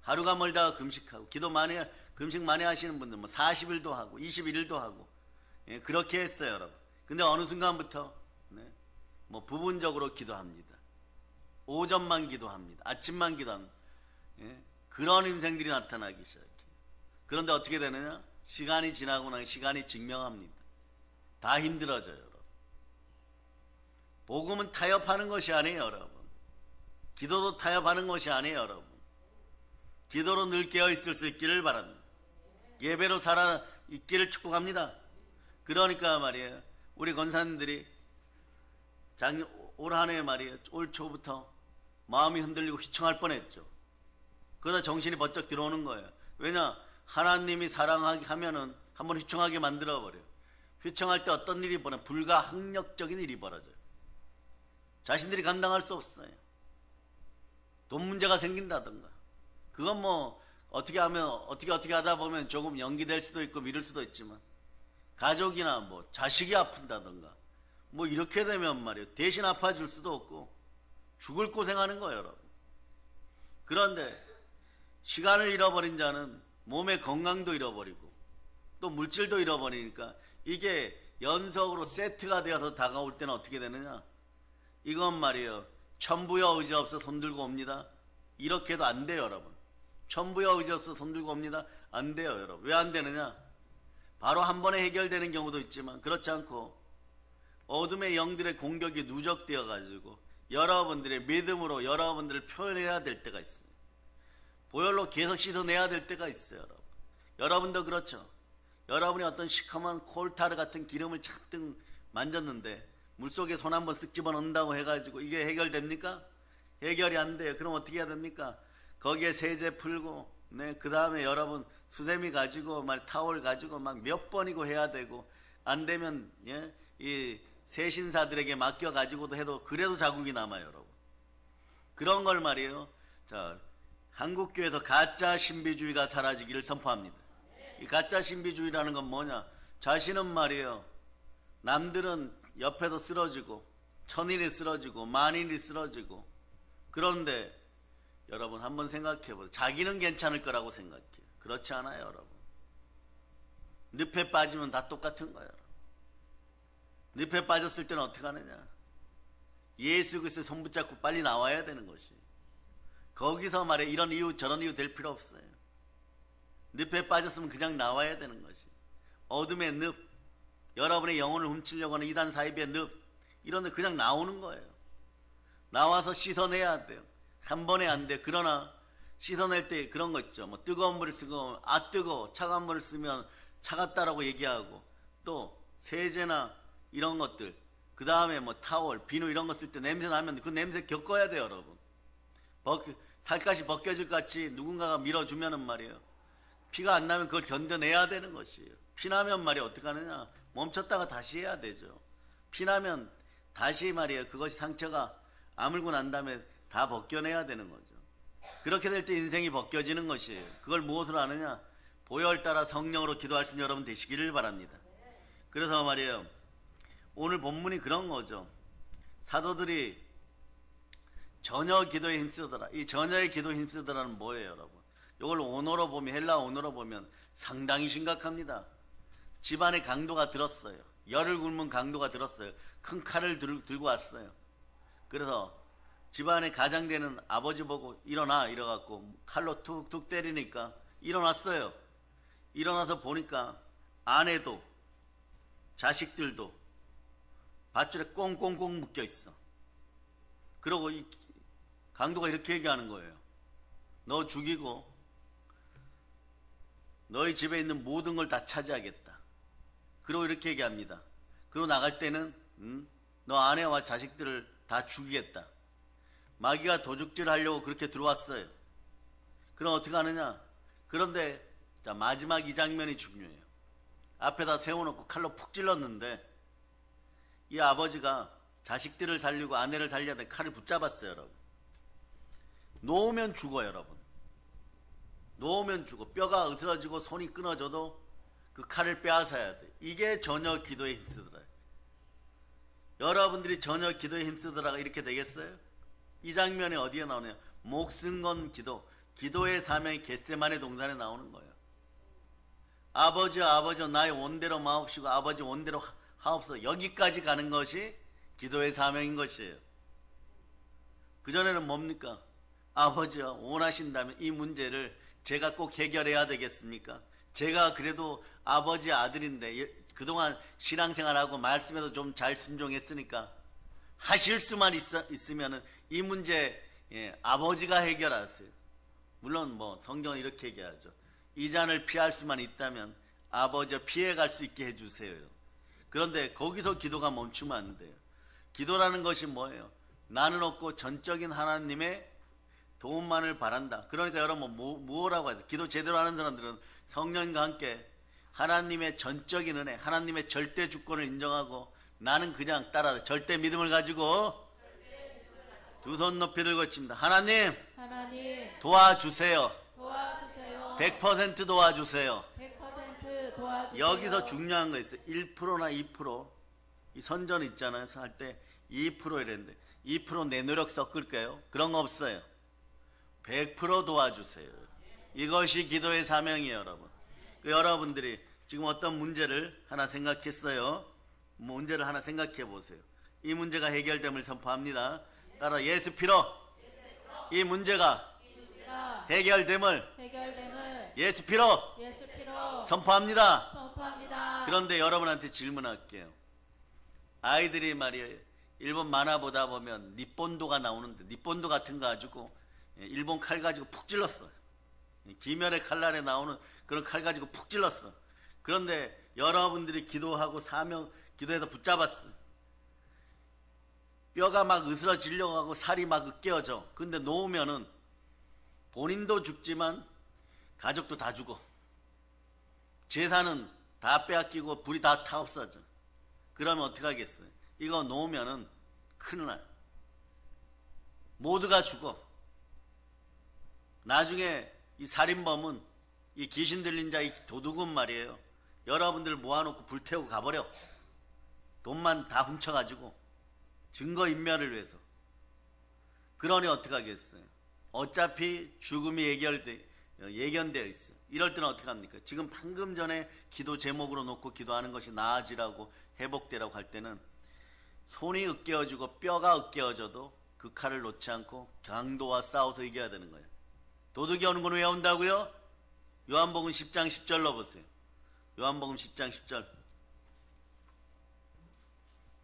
하루가 멀다가 금식하고, 금식 많이 하시는 분들 뭐 40일도 하고 21일도 하고, 그렇게 했어요 여러분. 근데 어느 순간부터 뭐 부분적으로 기도합니다. 오전만 기도합니다. 아침만 기도합니다. 그런 인생들이 나타나기 시작해요. 그런데 어떻게 되느냐? 시간이 지나고 나면 시간이 증명합니다. 다 힘들어져요 여러분. 복음은 타협하는 것이 아니에요 여러분. 기도도 타협하는 것이 아니에요 여러분. 기도로 늘 깨어있을 수 있기를 바랍니다. 예배로 살아 있기를 축복합니다. 그러니까 말이에요, 우리 권사님들이 올 한 해 말이에요, 올 초부터 마음이 흔들리고 휘청할 뻔했죠. 그러다 정신이 번쩍 들어오는 거예요. 왜냐? 하나님이 사랑하게 하면은 한번 휘청하게 만들어버려요. 휘청할 때 어떤 일이 벌어져요? 불가항력적인 일이 벌어져요. 자신들이 감당할 수 없어요. 돈 문제가 생긴다던가, 그건 뭐 어떻게 하다 보면 조금 연기될 수도 있고 미룰 수도 있지만, 가족이나 뭐 자식이 아픈다던가, 뭐 이렇게 되면 말이에요. 대신 아파줄 수도 없고 죽을 고생하는 거예요, 여러분. 그런데 시간을 잃어버린 자는 몸의 건강도 잃어버리고 또 물질도 잃어버리니까 이게 연속으로 세트가 되어서 다가올 때는 어떻게 되느냐? 이건 말이에요. 천부여 의지 없어 손들고 옵니다. 이렇게 해도 안 돼요, 여러분. 천부여 의지 없어 손들고 옵니다. 안 돼요, 여러분. 왜 안 되느냐? 바로 한 번에 해결되는 경우도 있지만 그렇지 않고 어둠의 영들의 공격이 누적되어 가지고 여러분들의 믿음으로 여러분들을 표현해야 될 때가 있어요. 보혈로 계속 씻어내야 될 때가 있어요, 여러분. 여러분도 그렇죠. 여러분이 어떤 시커먼 콜타르 같은 기름을 잔뜩 만졌는데 물속에 손 한번 쓱 집어넣는다고 해가지고 이게 해결됩니까? 해결이 안 돼요. 그럼 어떻게 해야 됩니까? 거기에 세제 풀고, 네, 그 다음에 여러분 수세미 가지고 타월 가지고 막 몇 번이고 해야 되고, 안 되면 예, 이 세신사들에게 맡겨 가지고도 해도 그래도 자국이 남아요, 여러분. 그런 걸 말이에요. 자, 한국교회에서 가짜 신비주의가 사라지기를 선포합니다. 이 가짜 신비주의라는 건 뭐냐? 자신은 말이에요. 남들은 옆에서 쓰러지고 천인이 쓰러지고 만인이 쓰러지고 그런데 여러분 한번 생각해보세요. 자기는 괜찮을 거라고 생각해요. 그렇지 않아요, 여러분. 늪에 빠지면 다 똑같은 거예요. 늪에 빠졌을 때는 어떻게 하느냐? 예수 그리스도의 손 붙잡고 빨리 나와야 되는 것이. 거기서 말해 이런 이유 저런 이유 될 필요 없어요. 늪에 빠졌으면 그냥 나와야 되는 것이. 어둠의 늪, 여러분의 영혼을 훔치려고 하는 이단 사이비의 늪, 이런 데 그냥 나오는 거예요. 나와서 씻어내야 돼요. 한 번에 안 돼. 그러나 씻어낼 때 그런 거 있죠. 뭐 뜨거운 물을 쓰고 뜨거워, 차가운 물을 쓰면 차갑다라고 얘기하고, 또 세제나 이런 것들, 그 다음에 뭐 타월, 비누 이런 거 쓸 때 냄새 나면 그 냄새 겪어야 돼요, 여러분. 살갗이 벗겨질 것 같이 누군가가 밀어주면은 말이에요. 피가 안 나면 그걸 견뎌내야 되는 것이에요. 피 나면 말이에요. 어떻게 하느냐? 멈췄다가 다시 해야 되죠. 피 나면 다시 말이에요. 그것이 상처가 아물고 난 다음에 다 벗겨내야 되는 거죠. 그렇게 될 때 인생이 벗겨지는 것이에요. 그걸 무엇으로 하느냐? 보혈 따라 성령으로 기도할 수 있는 여러분 되시기를 바랍니다. 그래서 말이에요. 오늘 본문이 그런 거죠. 사도들이 전혀 기도에 힘쓰더라. 이 전혀의 기도에 힘쓰더라는 뭐예요, 여러분? 이걸 언어로 보면, 헬라 언어로 보면 상당히 심각합니다. 집안의 강도가 들었어요. 열을 굶은 강도가 들었어요. 큰 칼을 들고 왔어요. 그래서 집안의 가장되는 아버지 보고 일어나 이래갖고 칼로 툭툭 때리니까 일어났어요. 일어나서 보니까 아내도 자식들도 밧줄에 꽁꽁꽁 묶여 있어. 그러고 이 강도가 이렇게 얘기하는 거예요. 너 죽이고 너희 집에 있는 모든 걸 다 차지하겠다. 그리고 이렇게 얘기합니다. 그리고 나갈 때는 너 아내와 자식들을 다 죽이겠다. 마귀가 도둑질 하려고 그렇게 들어왔어요. 그럼 어떻게 하느냐? 그런데 자, 마지막 이 장면이 중요해요. 앞에다 세워놓고 칼로 푹 찔렀는데 이 아버지가 자식들을 살리고 아내를 살려야 돼 칼을 붙잡았어요, 여러분. 놓으면 죽어요, 여러분. 놓으면 죽어. 뼈가 으스러지고 손이 끊어져도 그 칼을 빼앗아야 돼. 이게 전혀 기도에 힘쓰더라. 여러분들이 전혀 기도에 힘쓰더라가 이렇게 되겠어요? 이 장면이 어디에 나오냐? 목숨 건 기도. 기도의 사명이 겟세마네 동산에 나오는 거예요. 아버지 나의 원대로 마옵시고 아버지 원대로 하옵소서. 여기까지 가는 것이 기도의 사명인 것이에요. 그전에는 뭡니까? 아버지가 원하신다면 이 문제를 제가 꼭 해결해야 되겠습니까? 제가 그래도 아버지 아들인데 그동안 신앙생활하고 말씀에도 좀 잘 순종했으니까 하실 수만 있으면 이 문제 아버지가 해결하세요. 물론 뭐 성경은 이렇게 얘기하죠. 이 잔을 피할 수만 있다면 아버지가 피해갈 수 있게 해주세요. 그런데 거기서 기도가 멈추면 안 돼요. 기도라는 것이 뭐예요? 나는 없고 전적인 하나님의 도움만을 바란다. 그러니까 여러분 뭐라고 하죠? 기도 제대로 하는 사람들은 성령과 함께 하나님의 전적인 은혜, 하나님의 절대 주권을 인정하고 나는 그냥 따라 절대 믿음을 가지고 두 손 높이 들고 외칩니다. 하나님 도와주세요. 100% 도와주세요. 100% 도와주세요. 여기서 중요한 거 있어요. 1%나 2% 이 선전 있잖아요. 할 때 2% 이랬는데 2% 내 노력 섞을까요? 그런 거 없어요. 100% 도와주세요. 이것이 기도의 사명이에요, 여러분. 여러분들이 지금 어떤 문제를 하나 생각했어요. 문제를 하나 생각해 보세요. 이 문제가 해결됨을 선포합니다. 따라 예수 피로 이 문제가 해결됨을 예수 피로 선포합니다. 그런데 여러분한테 질문할게요. 아이들이 말이에요. 일본 만화 보다 보면 니본도가 나오는데 니본도 같은 거 가지고 일본 칼 가지고 푹 찔렀어요. 기멸의 칼날에 나오는 그런 칼 가지고 푹 찔렀어. 그런데 여러분들이 기도하고 기도해서 붙잡았어. 뼈가 막 으스러지려고 하고 살이 막 으깨어져. 근데 놓으면은 본인도 죽지만 가족도 다 죽어. 재산은 다 빼앗기고 불이 다 타 없어져. 그러면 어떻게 하겠어요? 이거 놓으면은 큰일 나요. 모두가 죽어. 나중에 이 살인범은 이 귀신 들린 자 이 도둑은 말이에요. 여러분들 모아놓고 불태우고 가버려. 돈만 다 훔쳐가지고 증거인멸을 위해서. 그러니 어떻게 하겠어요? 어차피 죽음이 예견되어 있어요. 이럴 때는 어떻게 합니까? 지금 방금 전에 기도 제목으로 놓고 기도하는 것이 나아지라고 회복되라고 할 때는 손이 으깨어지고 뼈가 으깨어져도 그 칼을 놓지 않고 강도와 싸워서 이겨야 되는 거예요. 도둑이 오는 건 왜 온다고요? 요한복음 10장 10절로 보세요. 요한복음 10장 10절.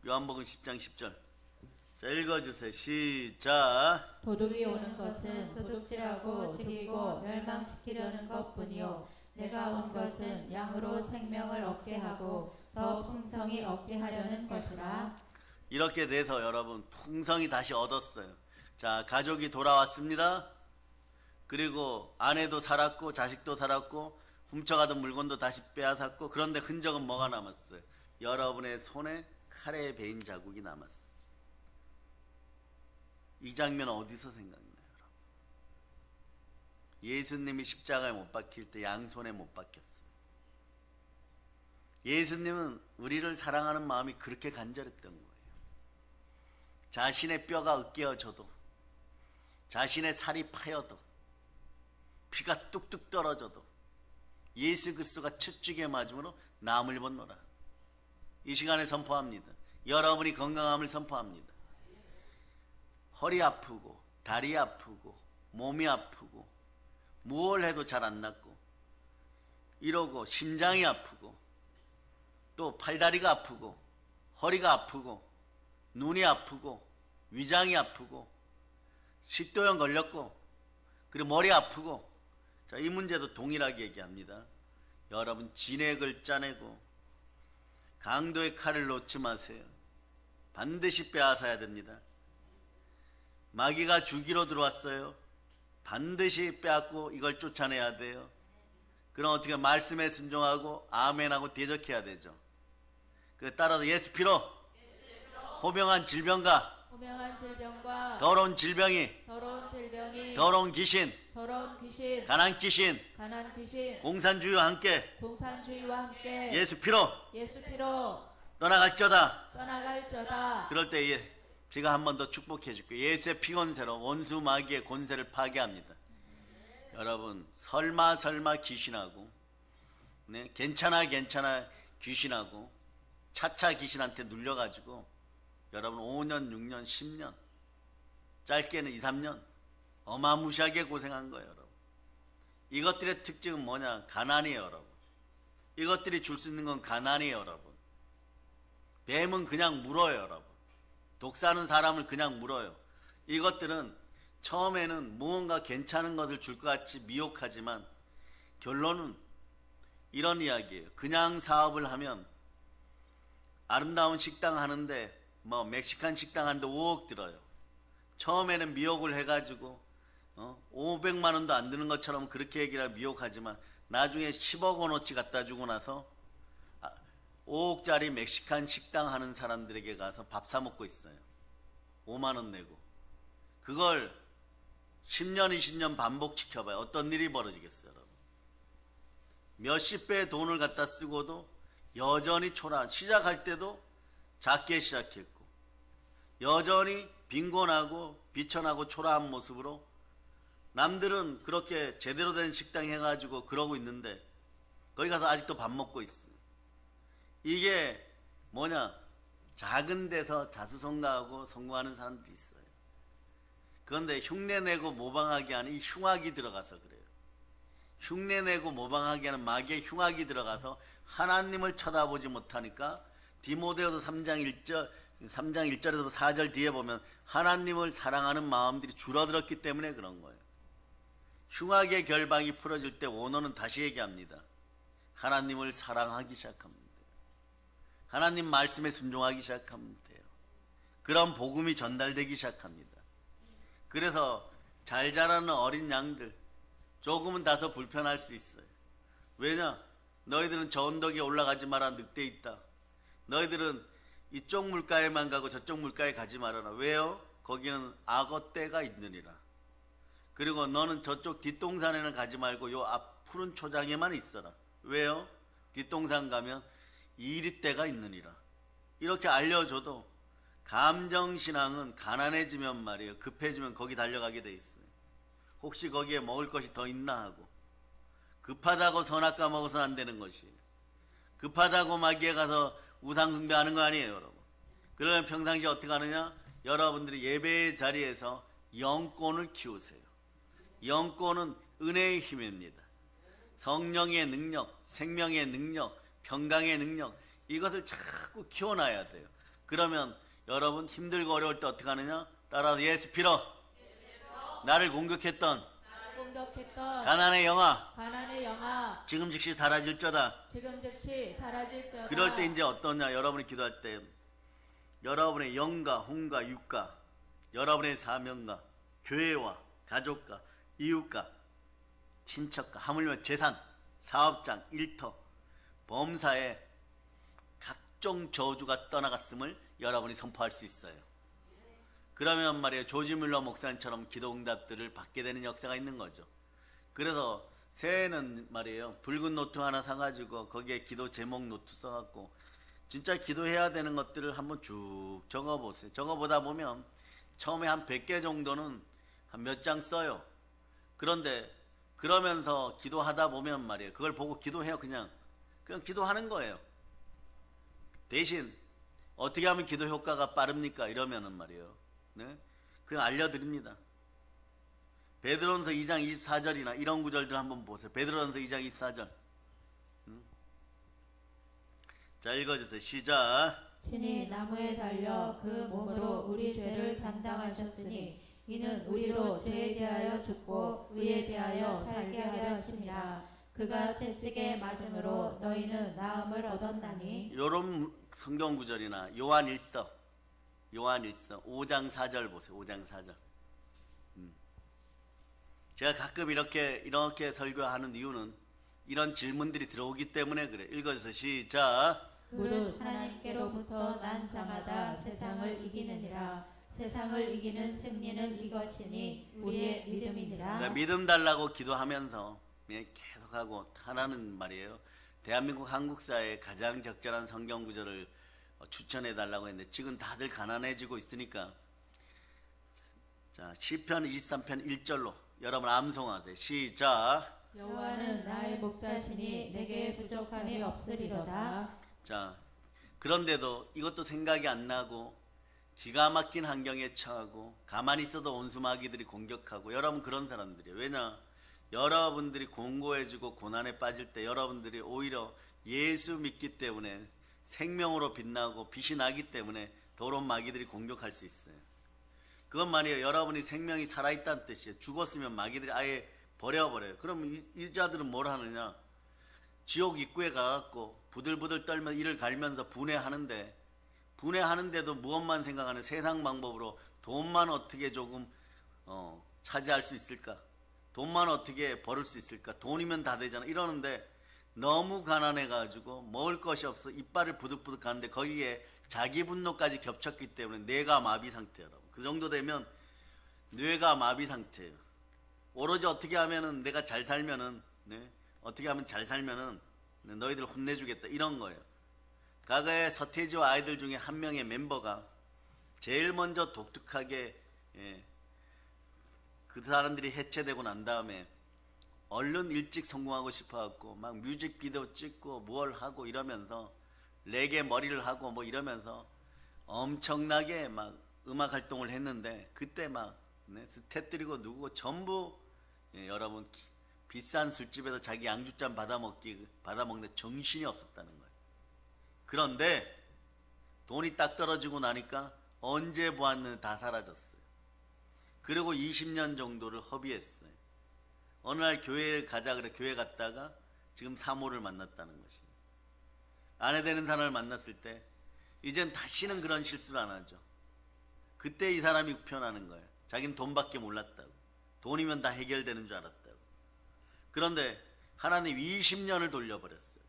요한복음 10장 10절. 자, 읽어주세요. 시작. 도둑이 오는 것은 도둑질하고 죽이고 멸망시키려는 것뿐이요 내가 온 것은 양으로 생명을 얻게 하고 더 풍성히 얻게 하려는 것이라. 이렇게 돼서 여러분 풍성히 다시 얻었어요. 자, 가족이 돌아왔습니다. 그리고 아내도 살았고 자식도 살았고 훔쳐가던 물건도 다시 빼앗았고, 그런데 흔적은 뭐가 남았어요? 여러분의 손에 칼에 베인 자국이 남았어요. 이 장면 어디서 생각나요? 여러분? 예수님이 십자가에 못 박힐 때 양손에 못 박혔어요. 예수님은 우리를 사랑하는 마음이 그렇게 간절했던 거예요. 자신의 뼈가 으깨어져도, 자신의 살이 파여도, 피가 뚝뚝 떨어져도 예수 그리스도가 채찍에 맞음으로 남을 벗노라. 이 시간에 선포합니다. 여러분이 건강함을 선포합니다. 허리 아프고 다리 아프고 몸이 아프고 무얼 해도 잘 안 낫고 이러고 심장이 아프고 또 팔다리가 아프고 허리가 아프고 눈이 아프고 위장이 아프고 식도염 걸렸고 그리고 머리 아프고, 자, 이 문제도 동일하게 얘기합니다. 여러분 진액을 짜내고 강도의 칼을 놓지 마세요. 반드시 빼앗아야 됩니다. 마귀가 주기로 들어왔어요. 반드시 빼앗고 이걸 쫓아내야 돼요. 그럼 어떻게 말씀에 순종하고 아멘하고 대적해야 되죠. 그 따라서 예수 피로 호명한 질병과 더러운 질병이 더러운 귀신 가난 귀신 공산주의와 함께 예수 피로 떠나갈지어다. 그럴 때 제가 한 번 더 축복해 줄게요. 예수의 피 권세로 원수 마귀의 권세를 파괴합니다. 여러분 설마 귀신하고 괜찮아 귀신하고 차차 귀신한테 눌려가지고 여러분 5년 6년 10년 짧게는 2, 3년 어마무시하게 고생한 거예요. 여러분 이것들의 특징은 뭐냐? 가난이에요. 여러분 이것들이 줄 수 있는 건 가난이에요. 여러분 뱀은 그냥 물어요. 여러분 독사하는 사람을 그냥 물어요. 이것들은 처음에는 무언가 괜찮은 것을 줄 것 같이 미혹하지만 결론은 이런 이야기예요. 그냥 사업을 하면 아름다운 식당 하는데 멕시칸 식당 하는데 5억 들어요. 처음에는 미혹을 해가지고 500만 원도 안 드는 것처럼 그렇게 얘기를 미혹하지만 나중에 10억 원어치 갖다 주고 나서 5억짜리 멕시칸 식당 하는 사람들에게 가서 밥 사 먹고 있어요. 5만 원 내고. 그걸 10년 20년 반복시켜봐요. 어떤 일이 벌어지겠어요? 여러분 몇십 배의 돈을 갖다 쓰고도 여전히 초라한, 시작할 때도 작게 시작했고 여전히 빈곤하고 비천하고 초라한 모습으로 남들은 그렇게 제대로 된 식당 해가지고 그러고 있는데 거기 가서 아직도 밥 먹고 있어. 이게 뭐냐? 작은 데서 자수성가하고 성공하는 사람들이 있어요. 그런데 흉내내고 모방하게 하는 이 흉악이 들어가서 그래요. 흉내내고 모방하게 하는 마귀의 흉악이 들어가서 하나님을 쳐다보지 못하니까 디모데후서 3장 1절에서 4절 뒤에 보면 하나님을 사랑하는 마음들이 줄어들었기 때문에 그런 거예요. 흉악의 결박이 풀어질 때 원어는 다시 얘기합니다. 하나님을 사랑하기 시작합니다. 하나님 말씀에 순종하기 시작하면 돼요. 그런 복음이 전달되기 시작합니다. 그래서 잘 자라는 어린 양들 조금은 다소 불편할 수 있어요. 왜냐? 너희들은 저 언덕에 올라가지 마라, 늑대 있다. 너희들은 이쪽 물가에만 가고 저쪽 물가에 가지 말아라. 왜요? 거기는 악어떼가 있느니라. 그리고 너는 저쪽 뒷동산에는 가지 말고 요 앞 푸른 초장에만 있어라. 왜요? 뒷동산 가면 이리떼가 있느니라. 이렇게 알려줘도 감정신앙은 가난해지면 말이에요. 급해지면 거기 달려가게 돼 있어요. 혹시 거기에 먹을 것이 더 있나 하고. 급하다고 선악과 먹어서는 안 되는 것이에요. 급하다고 마귀에 가서 우상 숭배하는 거 아니에요, 여러분. 그러면 평상시에 어떻게 하느냐? 여러분들이 예배의 자리에서 영권을 키우세요. 영권은 은혜의 힘입니다. 성령의 능력, 생명의 능력, 평강의 능력, 이것을 자꾸 키워놔야 돼요. 그러면 여러분 힘들고 어려울 때 어떻게 하느냐? 따라서 예수 피로 나를 공격했던 가난의 영아 지금 즉시 사라질저다. 그럴 때 이제 어떠냐? 여러분이 기도할 때 여러분의 영과 혼과 육과 여러분의 사명과 교회와 가족과 이웃과 친척과 하물며 재산, 사업장, 일터, 범사에 각종 저주가 떠나갔음을 여러분이 선포할 수 있어요. 그러면 말이에요, 조지 뮬러 목사님처럼 기도 응답들을 받게 되는 역사가 있는 거죠. 그래서 새해는 말이에요, 붉은 노트 하나 사가지고 거기에 기도 제목 노트 써갖고 진짜 기도해야 되는 것들을 한번 쭉 적어보세요. 적어보다 보면 처음에 한 100개 정도는 한 몇 장 써요. 그런데 그러면서 기도하다 보면 말이에요, 그걸 보고 기도해요. 그냥 기도하는 거예요. 대신 어떻게 하면 기도 효과가 빠릅니까? 이러면은 말이에요, 네? 그냥 알려드립니다. 베드로전서 2장 24절이나 이런 구절들 한번 보세요. 베드로전서 2장 24절. 자, 읽어주세요. 시작. 친히 나무에 달려 그 몸으로 우리 죄를 담당하셨으니 이는 우리로 죄에 대하여 죽고 의에 대하여 살게 하려 하심이라. 그가 채찍에 맞음으로 너희는 나음을 얻었나니. 요런 성경 구절이나 요한일서 5장 4절 보세요. 5장 4절. 제가 가끔 이렇게 설교하는 이유는 이런 질문들이 들어오기 때문에 그래. 읽어주세요. 시작. 무릇 하나님께로부터 난 자마다 세상을 이기느니라. 세상을 이기는 승리는 이것이니 우리의 믿음이니라. 자, 믿음 달라고 기도하면서 계속하고 하나는 말이에요, 대한민국 한국사에 가장 적절한 성경 구절을 추천해 달라고 했는데 지금 다들 가난해지고 있으니까 자, 시편 23편 1절로 여러분 암송하세요. 시작. 여호와는 나의 목자시니 내게 부족함이 없으리로다. 자, 그런데도 이것도 생각이 안 나고 기가 막힌 환경에 처하고 가만히 있어도 온수마귀들이 공격하고, 여러분 그런 사람들이에요. 왜냐? 여러분들이 공고해지고 고난에 빠질 때 여러분들이 오히려 예수 믿기 때문에 생명으로 빛나고 빛이 나기 때문에 더러운 마귀들이 공격할 수 있어요. 그건 말이에요, 여러분이 생명이 살아있다는 뜻이에요. 죽었으면 마귀들이 아예 버려버려요. 그럼 이 자들은 뭘 하느냐? 지옥 입구에 가갖고 부들부들 떨며 이를 갈면서 분해하는데도 무엇만 생각하는, 세상 방법으로 돈만 어떻게 조금 차지할 수 있을까? 돈만 어떻게 벌을 수 있을까? 돈이면 다 되잖아. 이러는데 너무 가난해가지고 먹을 것이 없어 이빨을 부득부득 하는데 거기에 자기 분노까지 겹쳤기 때문에 뇌가 마비 상태예요. 그 정도 되면 뇌가 마비 상태예요. 오로지 어떻게 하면은 내가 잘 살면은, 네? 어떻게 하면 잘 살면은 너희들 혼내주겠다 이런 거예요. 과거에 서태지와 아이들 중에 한 명의 멤버가 제일 먼저 독특하게 그 사람들이 해체되고 난 다음에 얼른 일찍 성공하고 싶어갖고 막 뮤직비디오 찍고 뭘 하고 이러면서 레게 머리를 하고 뭐 이러면서 엄청나게 막 음악 활동을 했는데 그때 막 스태뜨리고 누구고 전부 여러분 비싼 술집에서 자기 양주잔 받아먹는 정신이 없었다는 거예요. 그런데 돈이 딱 떨어지고 나니까 언제 보았는지 다 사라졌어요. 그리고 20년 정도를 허비했어요. 어느 날 교회에 가자 그래 교회 갔다가 지금 사모를 만났다는 것이. 아내 되는 사람을 만났을 때 이젠 다시는 그런 실수를 안 하죠. 그때 이 사람이 우편하는 거예요. 자기는 돈밖에 몰랐다고. 돈이면 다 해결되는 줄 알았다고. 그런데 하나님 20년을 돌려버렸어요.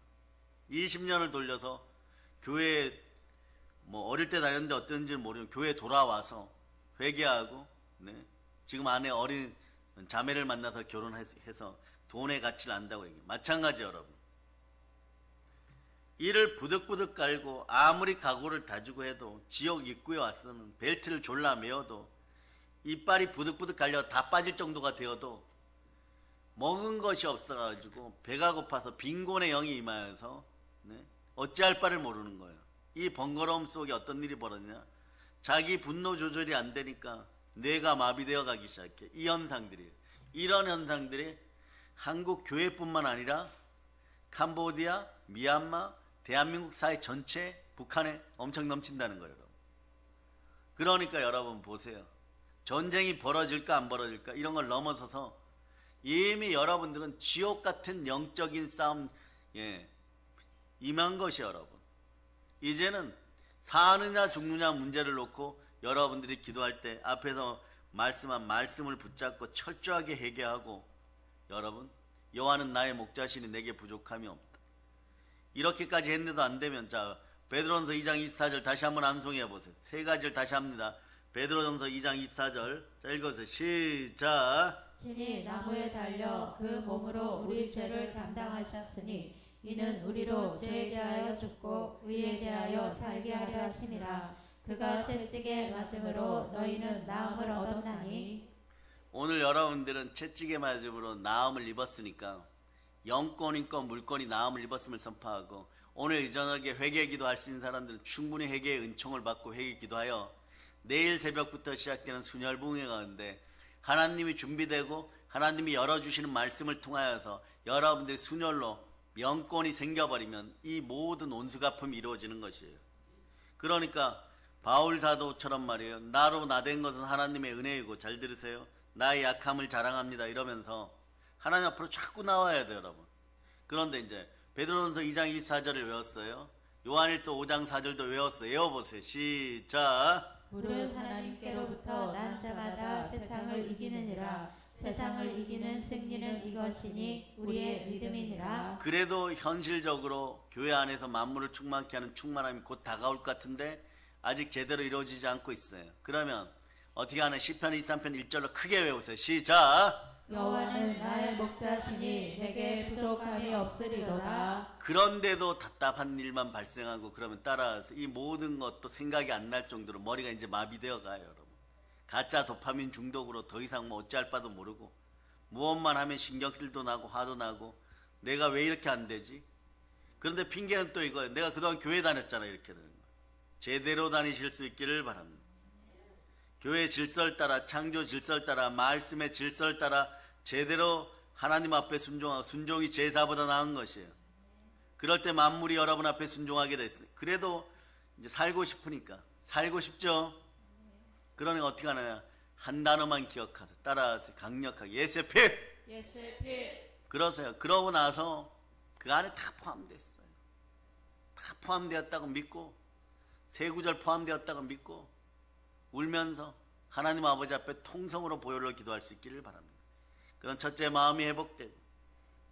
20년을 돌려서 교회에 뭐 어릴 때 다녔는데 어떤지는 모르면 교회에 돌아와서 회개하고 지금 아내 어린 자매를 만나서 결혼해서 돈의 가치를 안다고 얘기해요. 마찬가지 여러분. 이를 부득부득 깔고 아무리 각오를 다지고 해도 지옥 입구에 와서는 벨트를 졸라 매어도 이빨이 부득부득 갈려 다 빠질 정도가 되어도 먹은 것이 없어가지고 배가 고파서 빈곤의 영이 임하여서 어찌할 바를 모르는 거예요. 이 번거로움 속에 어떤 일이 벌어지냐, 자기 분노 조절이 안 되니까 뇌가 마비되어 가기 시작해. 이 현상들이, 이런 현상들이 한국 교회뿐만 아니라 캄보디아, 미얀마, 대한민국 사회 전체, 북한에 엄청 넘친다는 거예요. 여러분. 그러니까 여러분 보세요. 전쟁이 벌어질까 안 벌어질까 이런 걸 넘어서서 이미 여러분들은 지옥 같은 영적인 싸움 임한 것이 여러분. 이제는 사느냐 죽느냐 문제를 놓고 여러분들이 기도할 때 앞에서 말씀한 말씀을 붙잡고 철저하게 회개하고, 여러분 여호와는 나의 목자시니 내게 부족함이 없다. 이렇게까지 했는데도 안 되면 자 베드로전서 2장 24절 다시 한번 암송해 보세요. 세 가지를 다시 합니다. 베드로전서 2장 24절 자 읽어주세요. 시작. 친히 나무에 달려 그 몸으로 우리 죄를 담당하셨으니 이는 우리로 죄에 대하여 죽고 의에 대하여 살게 하려 하심이라. 그가 채찍에 맞음으로 너희는 나음을 얻었나니. 오늘 여러분들은 채찍에 맞음으로 나음을 입었으니까 영권 있고 물권이 나음을 입었음을 선포하고, 오늘 이 저녁에 회개 기도할 수 있는 사람들은 충분히 회개의 은총을 받고 회개 기도하여 내일 새벽부터 시작되는 순혈붕회 가운데 하나님이 준비되고 하나님이 열어주시는 말씀을 통하여서 여러분들의 순혈로 영권이 생겨버리면 이 모든 온수가품이 이루어지는 것이에요. 그러니까 바울 사도처럼 말이에요. 나로 나된 것은 하나님의 은혜이고, 잘 들으세요, 나의 약함을 자랑합니다 이러면서 하나님 앞으로 자꾸 나와야 돼요 여러분. 그런데 이제 베드로전서 2장 24절을 외웠어요. 요한일서 5장 4절도 외웠어요. 외워보세요. 시작. 무릇 하나님께로부터 난 자마다 세상을 이기느니라. 세상을 이기는 승리는 이것이니 우리의 믿음이니라. 그래도 현실적으로 교회 안에서 만물을 충만케 하는 충만함이 곧 다가올 것 같은데 아직 제대로 이루어지지 않고 있어요. 그러면 어떻게 하나 시편 23편 1절로 크게 외우세요. 시작. 여호와는 나의 목자시니 내게 부족함이 없으리로다. 그런데도 답답한 일만 발생하고 그러면 따라서 이 모든 것도 생각이 안 날 정도로 머리가 이제 마비되어 가요 여러분. 가짜 도파민 중독으로 더 이상 뭐 어찌할 바도 모르고 무엇만 하면 신경질도 나고 화도 나고 내가 왜 이렇게 안 되지? 그런데 핑계는 또 이거예요. 내가 그동안 교회 다녔잖아. 이렇게 되는 거예요. 제대로 다니실 수 있기를 바랍니다. 교회 질서를 따라, 창조 질서를 따라, 말씀의 질서를 따라 제대로 하나님 앞에 순종하고, 순종이 제사보다 나은 것이에요. 그럴 때 만물이 여러분 앞에 순종하게 됐어요. 그래도 이제 살고 싶으니까, 살고 싶죠? 그러니까 어떻게 하느냐, 한 단어만 기억하세요. 따라하세요. 강력하게 예수의 피! 예수의 피! 그러세요. 그러고 나서 그 안에 다 포함됐어요. 다 포함되었다고 믿고, 세 구절 포함되었다고 믿고 울면서 하나님 아버지 앞에 통성으로 보혈로 기도할 수 있기를 바랍니다. 그런 첫째 마음이 회복되고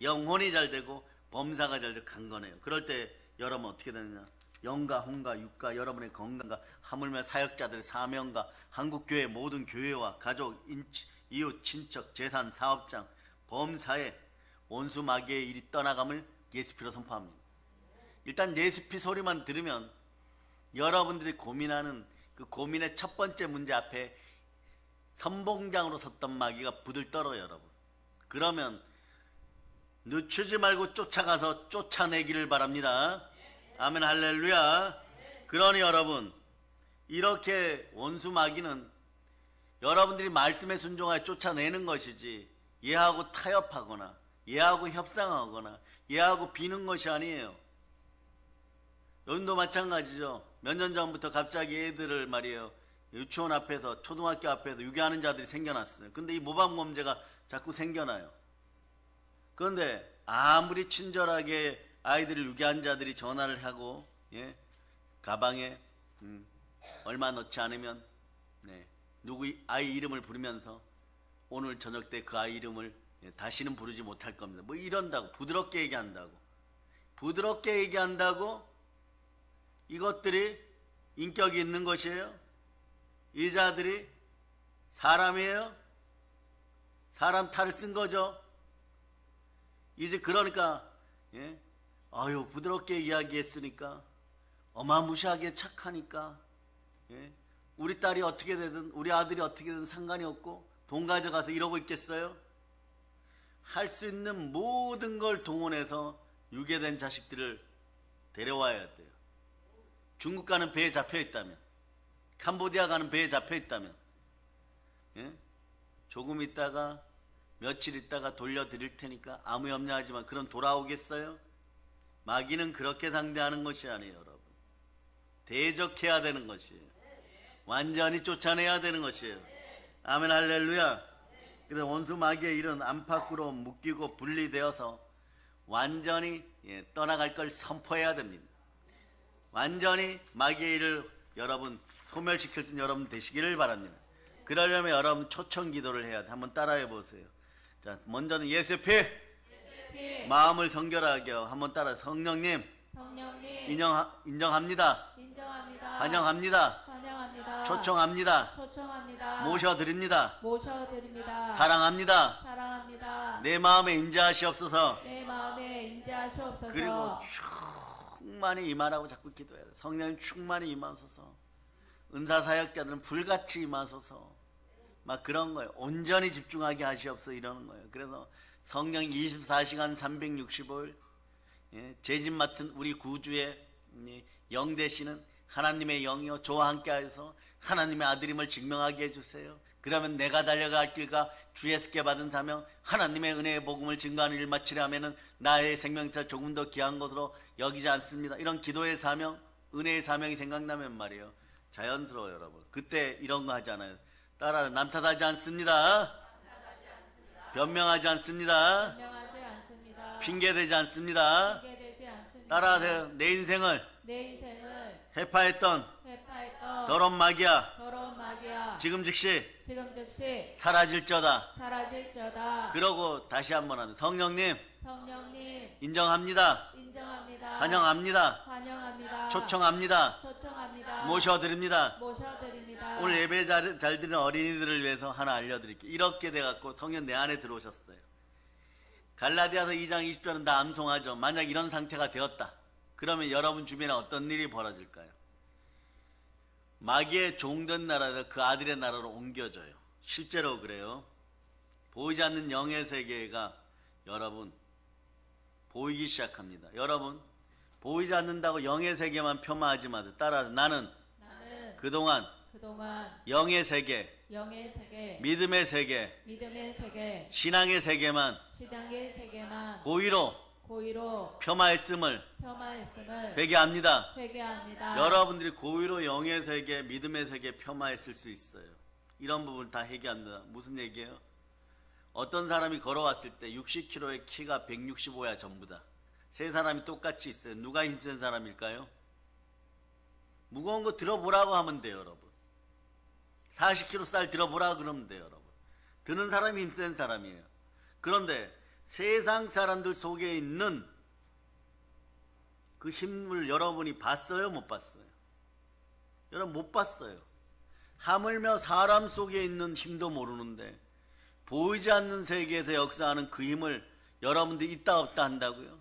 영혼이 잘 되고 범사가 잘 되고 강건해요. 그럴 때 여러분 어떻게 되느냐, 영과 혼과 육과 여러분의 건강과 하물며 사역자들의 사명과 한국교회 모든 교회와 가족, 이웃, 친척, 재산, 사업장, 범사에 원수 마귀의 일이 떠나감을 예수 피로 선포합니다. 일단 레시피 소리만 들으면 여러분들이 고민하는 그 고민의 첫 번째 문제 앞에 선봉장으로 섰던 마귀가 부들 떨어요, 여러분. 그러면 늦추지 말고 쫓아가서 쫓아내기를 바랍니다. 아멘, 할렐루야. 그러니 여러분, 이렇게 원수 마귀는 여러분들이 말씀에 순종하여 쫓아내는 것이지 얘하고 타협하거나 얘하고 협상하거나 얘하고 비는 것이 아니에요. 여러분도 마찬가지죠. 몇 년 전부터 갑자기 애들을 말이에요, 유치원 앞에서 초등학교 앞에서 유괴하는 자들이 생겨났어요. 근데 이 모방범죄가 자꾸 생겨나요. 그런데 아무리 친절하게 아이들을 유괴한 자들이 전화를 하고, 예, 가방에 얼마 넣지 않으면, 네, 누구 아이 이름을 부르면서 오늘 저녁 때 그 아이 이름을, 예, 다시는 부르지 못할 겁니다. 뭐 이런다고 부드럽게 얘기한다고 이것들이 인격이 있는 것이에요? 이 자들이 사람이에요? 사람 탈을 쓴 거죠. 이제 그러니까, 예, 아유 부드럽게 이야기했으니까, 어마무시하게 착하니까, 예, 우리 딸이 어떻게 되든 우리 아들이 어떻게 되든 상관이 없고 돈 가져가서 이러고 있겠어요? 할 수 있는 모든 걸 동원해서 유괴된 자식들을 데려와야 돼요. 중국 가는 배에 잡혀있다면, 캄보디아 가는 배에 잡혀있다면, 예? 조금 있다가 며칠 있다가 돌려드릴 테니까 아무 염려하지 마. 그럼 돌아오겠어요? 마귀는 그렇게 상대하는 것이 아니에요, 여러분. 대적해야 되는 것이에요. 완전히 쫓아내야 되는 것이에요. 아멘, 할렐루야. 그래서 원수 마귀의 일은 안팎으로 묶이고 분리되어서 완전히, 예, 떠나갈 걸 선포해야 됩니다. 완전히 마귀의 일을 여러분 소멸시킬 수 있는 여러분 되시기를 바랍니다. 그러려면 여러분 초청 기도를 해야 돼. 한번 따라해 보세요. 자, 먼저는 예수의 피, 마음을 정결하게 한번 따라. 성령님, 인정합니다. 환영합니다. 초청합니다. 모셔드립니다. 사랑합니다. 내 마음에 임재하시옵소서. 그리고 충만히 임하라고 자꾸 기도해야 돼. 성령님 충만히 임하소서. 은사사역자들은 불같이 임하소서. 막 그런 거예요. 온전히 집중하게 하시옵소서 이러는 거예요. 그래서 성령이 24시간 365일, 예, 죄짐 맡은 우리 구주의 영 되시는 하나님의 영이요 저와 함께 하여서 하나님의 아들임을 증명하게 해주세요. 그러면 내가 달려갈 길과 주 예수께 받은 사명, 하나님의 은혜의 복음을 증거하는 일 마치려 하면은 나의 생명차 조금 더 귀한 것으로 여기지 않습니다. 이런 기도의 사명, 은혜의 사명이 생각나면 말이에요, 자연스러워요, 여러분. 그때 이런 거 하잖아요. 따라. 남 탓하지 않습니다. 변명하지 않습니다. 핑계대지 않습니다. 따라하세요. 내 인생을 해파했던 더러운 마귀야, 지금 즉시 사라질저다. 그러고 다시 한번 하면, 성령님 인정합니다. 환영합니다. 초청합니다. 모셔드립니다. 오늘 예배 잘 드리는 어린이들을 위해서 하나 알려드릴게요. 이렇게 돼갖고 성령 내 안에 들어오셨어요. 갈라디아서 2장 20절은 다 암송하죠. 만약 이런 상태가 되었다, 그러면 여러분 주변에 어떤 일이 벌어질까요? 마귀의 종된 나라에서 그 아들의 나라로 옮겨져요. 실제로 그래요. 보이지 않는 영의 세계가 여러분 보이기 시작합니다. 여러분 보이지 않는다고 영의 세계만 폄하하지 마세요. 따라서 나는 그동안 영의 세계, 믿음의 세계, 신앙의 세계만 고의로 폄하했음을 회개합니다. 여러분들이 고의로 영의 세계, 믿음의 세계 폄하했을 수 있어요. 이런 부분 다 회개합니다. 무슨 얘기예요? 어떤 사람이 걸어왔을 때 60kg의 키가 165야 전부 다. 세 사람이 똑같이 있어요. 누가 힘센 사람일까요? 무거운 거 들어보라고 하면 돼요, 여러분. 40kg 쌀 들어보라고 그러면 돼요, 여러분. 드는 사람이 힘센 사람이에요. 그런데 세상 사람들 속에 있는 그 힘을 여러분이 봤어요, 못 봤어요? 여러분 못 봤어요. 하물며 사람 속에 있는 힘도 모르는데 보이지 않는 세계에서 역사하는 그 힘을 여러분들이 있다 없다 한다고요?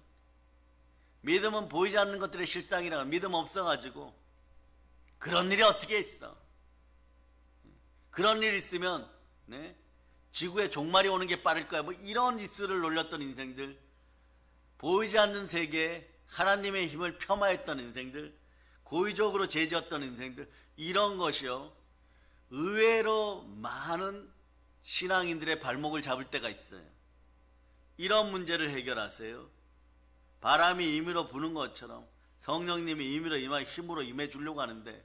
믿음은 보이지 않는 것들의 실상이라. 믿음 없어가지고 그런 일이 어떻게 있어. 그런 일 있으면 네? 지구에 종말이 오는 게 빠를 거야. 뭐 이런 이슈를 놀렸던 인생들, 보이지 않는 세계에 하나님의 힘을 폄하했던 인생들, 고의적으로 죄지었던 인생들, 이런 것이요 의외로 많은 신앙인들의 발목을 잡을 때가 있어요. 이런 문제를 해결하세요. 바람이 임의로 부는 것처럼 성령님이 임의로 힘으로 임해 주려고 하는데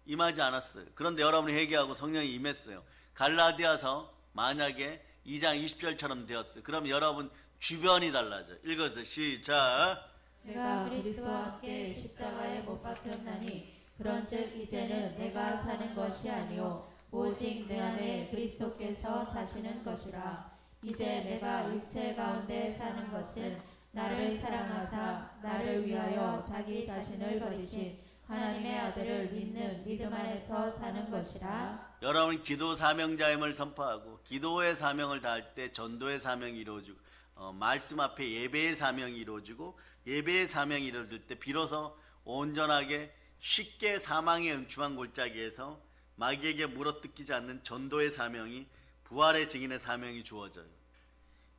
임하지 않았어요. 그런데 여러분이 회개하고 성령이 임했어요. 갈라디아서 만약에 2장 20절처럼 되었어요. 그럼 여러분 주변이 달라져요. 읽어서 시작. 내가 그리스도와 함께 십자가에 못 박혔나니 그런즉 이제는 내가 사는 것이 아니요 오직 내 안에 그리스도께서 사시는 것이라. 이제 내가 육체 가운데 사는 것은 나를 사랑하사 나를 위하여 자기 자신을 버리신 하나님의 아들을 믿는 믿음 안에서 사는 것이라. 여러분 기도 사명자임을 선포하고 기도의 사명을 다할 때 전도의 사명이 이루어지고 말씀 앞에 예배의 사명이 이루어지고 예배의 사명이 이루어질 때 비로소 온전하게 쉽게 사망의 음침한 골짜기에서 마귀에게 물어뜯기지 않는 전도의 사명이, 부활의 증인의 사명이 주어져요.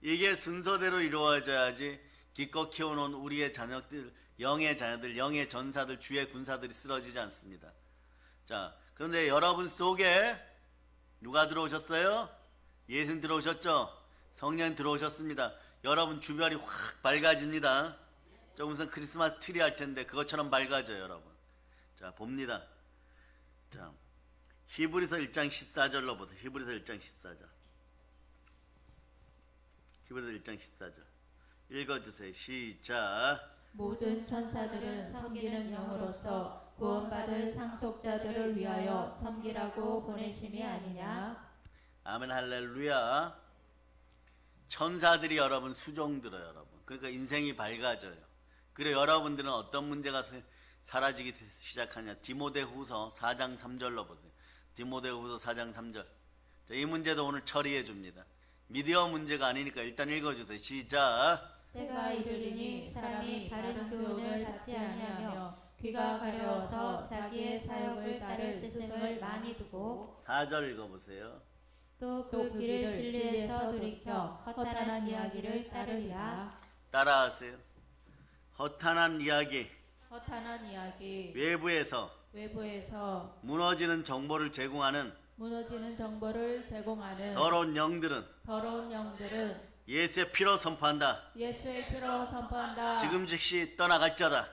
이게 순서대로 이루어져야지 기껏 키워놓은 우리의 자녀들, 영의 자녀들, 영의 전사들, 주의 군사들이 쓰러지지 않습니다. 자, 그런데 여러분 속에 누가 들어오셨어요? 예수님 들어오셨죠? 성령 들어오셨습니다. 여러분 주변이 확 밝아집니다. 조금 있으면 크리스마스 트리 할 텐데 그것처럼 밝아져요, 여러분. 자, 봅니다. 자, 히브리서 1장 14절로 보세요. 히브리서 1장 14절. 히브리서 1장 14절. 읽어주세요. 시작. 모든 천사들은 섬기는 영으로서 구원받을 상속자들을 위하여 섬기라고 보내심이 아니냐. 아멘 할렐루야. 천사들이 여러분 수종들어요, 여러분. 그러니까 인생이 밝아져요. 그리고 여러분들은 어떤 문제가 사라지기 시작하냐. 디모데후서 4장 3절로 보세요. 디모데후서 4장 3절. 자, 이 문제도 오늘 처리해 줍니다. 미디어 문제가 아니니까 일단 읽어주세요. 시작. 때가 이르리니 사람이 바른 교훈을 받지 아니하며 귀가 가려워서 자기의 사역을 따를 스승을 많이 두고. 4절 읽어보세요. 또 그 길을 진리에서 돌이켜 허탄한 이야기를 따르리라. 따라하세요. 허탄한 이야기. 허탄한 이야기. 외부에서 무너지는 정보를 제공하는 더러운 영들은 예수의 피로 선포한다. 지금 즉시 떠나갈지어다.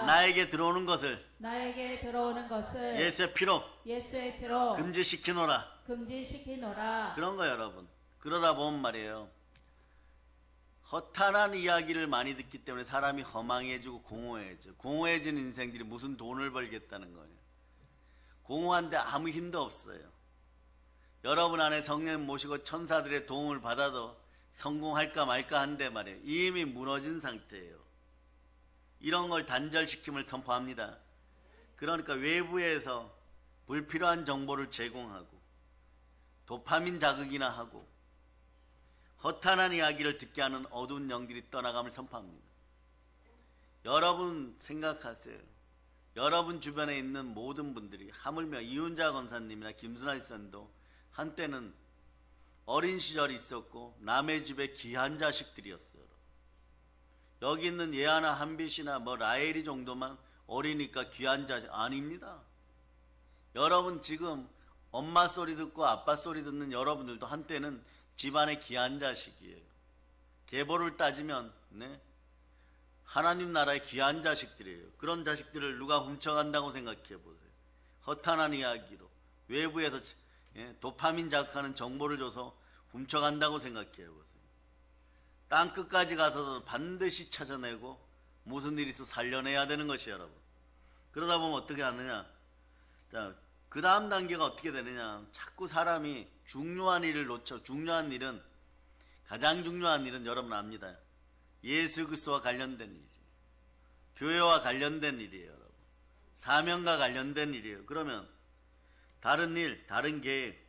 나에게 들어오는 것을 예수의 피로 금지시키노라. 그런 거예요, 여러분. 그러다 보면 말이에요, 허탄한 이야기를 많이 듣기 때문에 사람이 허망해지고 공허해져. 공허해진 인생들이 무슨 돈을 벌겠다는 거예요. 공허한데 아무 힘도 없어요. 여러분 안에 성령 모시고 천사들의 도움을 받아도 성공할까 말까 한데 말이에요, 이미 무너진 상태예요. 이런 걸 단절시킴을 선포합니다. 그러니까 외부에서 불필요한 정보를 제공하고 도파민 자극이나 하고 허탄한 이야기를 듣게 하는 어두운 영들이 떠나감을 선포합니다. 여러분 생각하세요. 여러분 주변에 있는 모든 분들이, 하물며 이훈자 권사님이나 김순아 집사님도 한때는 어린 시절이 있었고 남의 집에 귀한 자식들이었어요. 여기 있는 예아나 한빛이나 뭐 라엘이 정도만 어리니까 귀한 자식 아닙니다. 여러분 지금 엄마 소리 듣고 아빠 소리 듣는 여러분들도 한때는 집안의 귀한 자식이에요. 계보를 따지면 하나님 나라의 귀한 자식들이에요. 그런 자식들을 누가 훔쳐간다고 생각해 보세요. 허탄한 이야기로 외부에서 도파민 자극하는 정보를 줘서 훔쳐간다고 생각해 보세요. 땅끝까지 가서도 반드시 찾아내고 무슨 일이 있어 살려내야 되는 것이 여러분. 그러다 보면 어떻게 하느냐. 자, 그 다음 단계가 어떻게 되느냐. 자꾸 사람이 중요한 일을 놓쳐. 중요한 일은, 가장 중요한 일은 여러분 압니다. 예수 그리스도와 관련된 일이에요. 교회와 관련된 일이에요, 여러분. 사명과 관련된 일이에요. 그러면 다른 일, 다른 계획,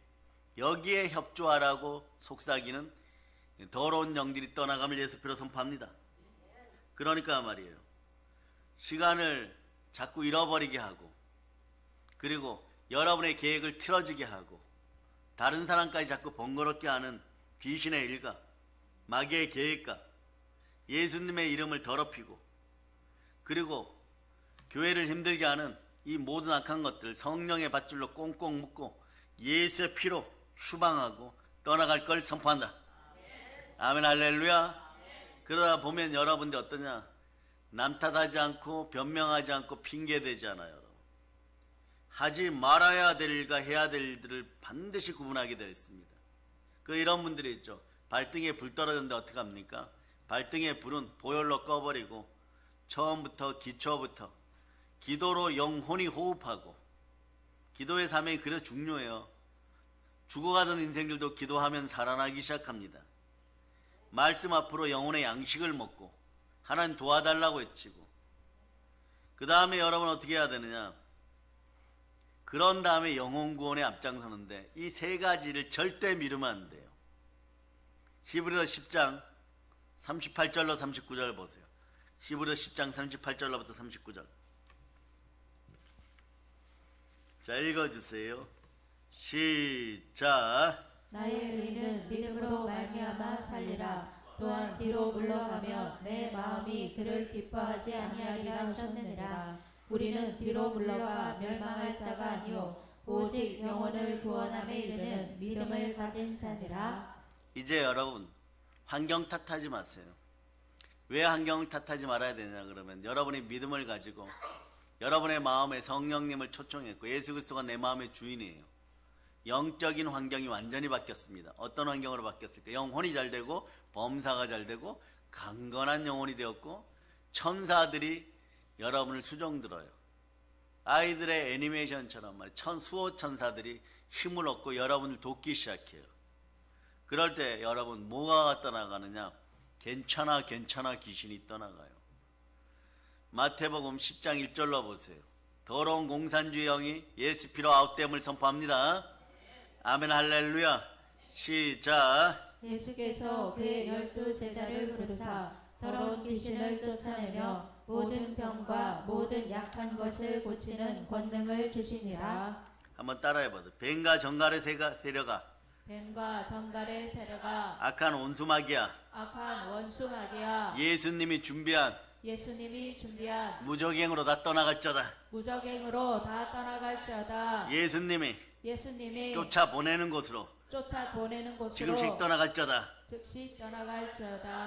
여기에 협조하라고 속삭이는 더러운 영들이 떠나감을 예수 피로 선포합니다. 그러니까 말이에요. 시간을 자꾸 잃어버리게 하고, 그리고 여러분의 계획을 틀어지게 하고, 다른 사람까지 자꾸 번거롭게 하는 귀신의 일가, 마귀의 계획과 예수님의 이름을 더럽히고, 그리고 교회를 힘들게 하는 이 모든 악한 것들 성령의 밧줄로 꽁꽁 묶고 예수의 피로 추방하고 떠나갈 걸 선포한다. 아멘, 할렐루야. 그러다 보면 여러분들 어떠냐? 남 탓하지 않고 변명하지 않고 핑계대지 않아요. 여러분. 하지 말아야 될 일과 해야 될 일들을 반드시 구분하게 되어 있습니다. 이런 분들이 있죠. 발등에 불 떨어졌는데 어떡합니까? 발등에 불은 보혈로 꺼버리고 처음부터 기초부터 기도로 영혼이 호흡하고, 기도의 사명이 그래서 중요해요. 죽어가던 인생들도 기도하면 살아나기 시작합니다. 말씀 앞으로 영혼의 양식을 먹고 하나님 도와달라고 외치고, 그 다음에 여러분 어떻게 해야 되느냐? 그런 다음에 영혼 구원에 앞장서는데 이 세 가지를 절대 미루면 안 돼요. 히브리서 10장 38절로 39절 보세요. 히브리서 10장 38절로부터 39절. 자, 읽어주세요. 시작. 나의 의인은 믿음으로 말미암아 살리라. 또한 뒤로 물러가며 내 마음이 그를 기뻐하지 아니하리라 하셨느니라. 우리는 뒤로 물러가 멸망할 자가 아니요 오직 영혼을 구원함에 이르는 믿음을 가진 자니라. 이제 여러분 환경 탓하지 마세요. 왜 환경을 탓하지 말아야 되냐 그러면 여러분이 믿음을 가지고 여러분의 마음에 성령님을 초청했고 예수 그리스도가 내 마음의 주인이에요. 영적인 환경이 완전히 바뀌었습니다. 어떤 환경으로 바뀌었을까? 영혼이 잘 되고 범사가 잘 되고 강건한 영혼이 되었고 천사들이 여러분을 수종들어요. 아이들의 애니메이션처럼 수호 천사들이 힘을 얻고 여러분을 돕기 시작해요. 그럴 때 여러분 뭐가 떠나가느냐? 괜찮아 귀신이 떠나가요. 마태복음 10장 1절로 보세요. 더러운 공산주의 영이 예수 피로 아웃됨을 선포합니다. 아멘, 할렐루야. 시작. 예수께서 그의 12 제자를 부르사 더러운 귀신을 쫓아내며 모든 병과 모든 약한 것을 고치는 권능을 주시니라. 한번 따라해봐도. 뱀과 정갈의 세력아, 뱀과 정갈의 세력아, 악한 원수마귀야, 악한 원수마귀야, 예수님이 준비한 무적행으로 다 떠나갈저다. 무적행으로 다 떠나갈저다. 예수님이 쫓아보내는 곳으로 즉시 떠나갈저다.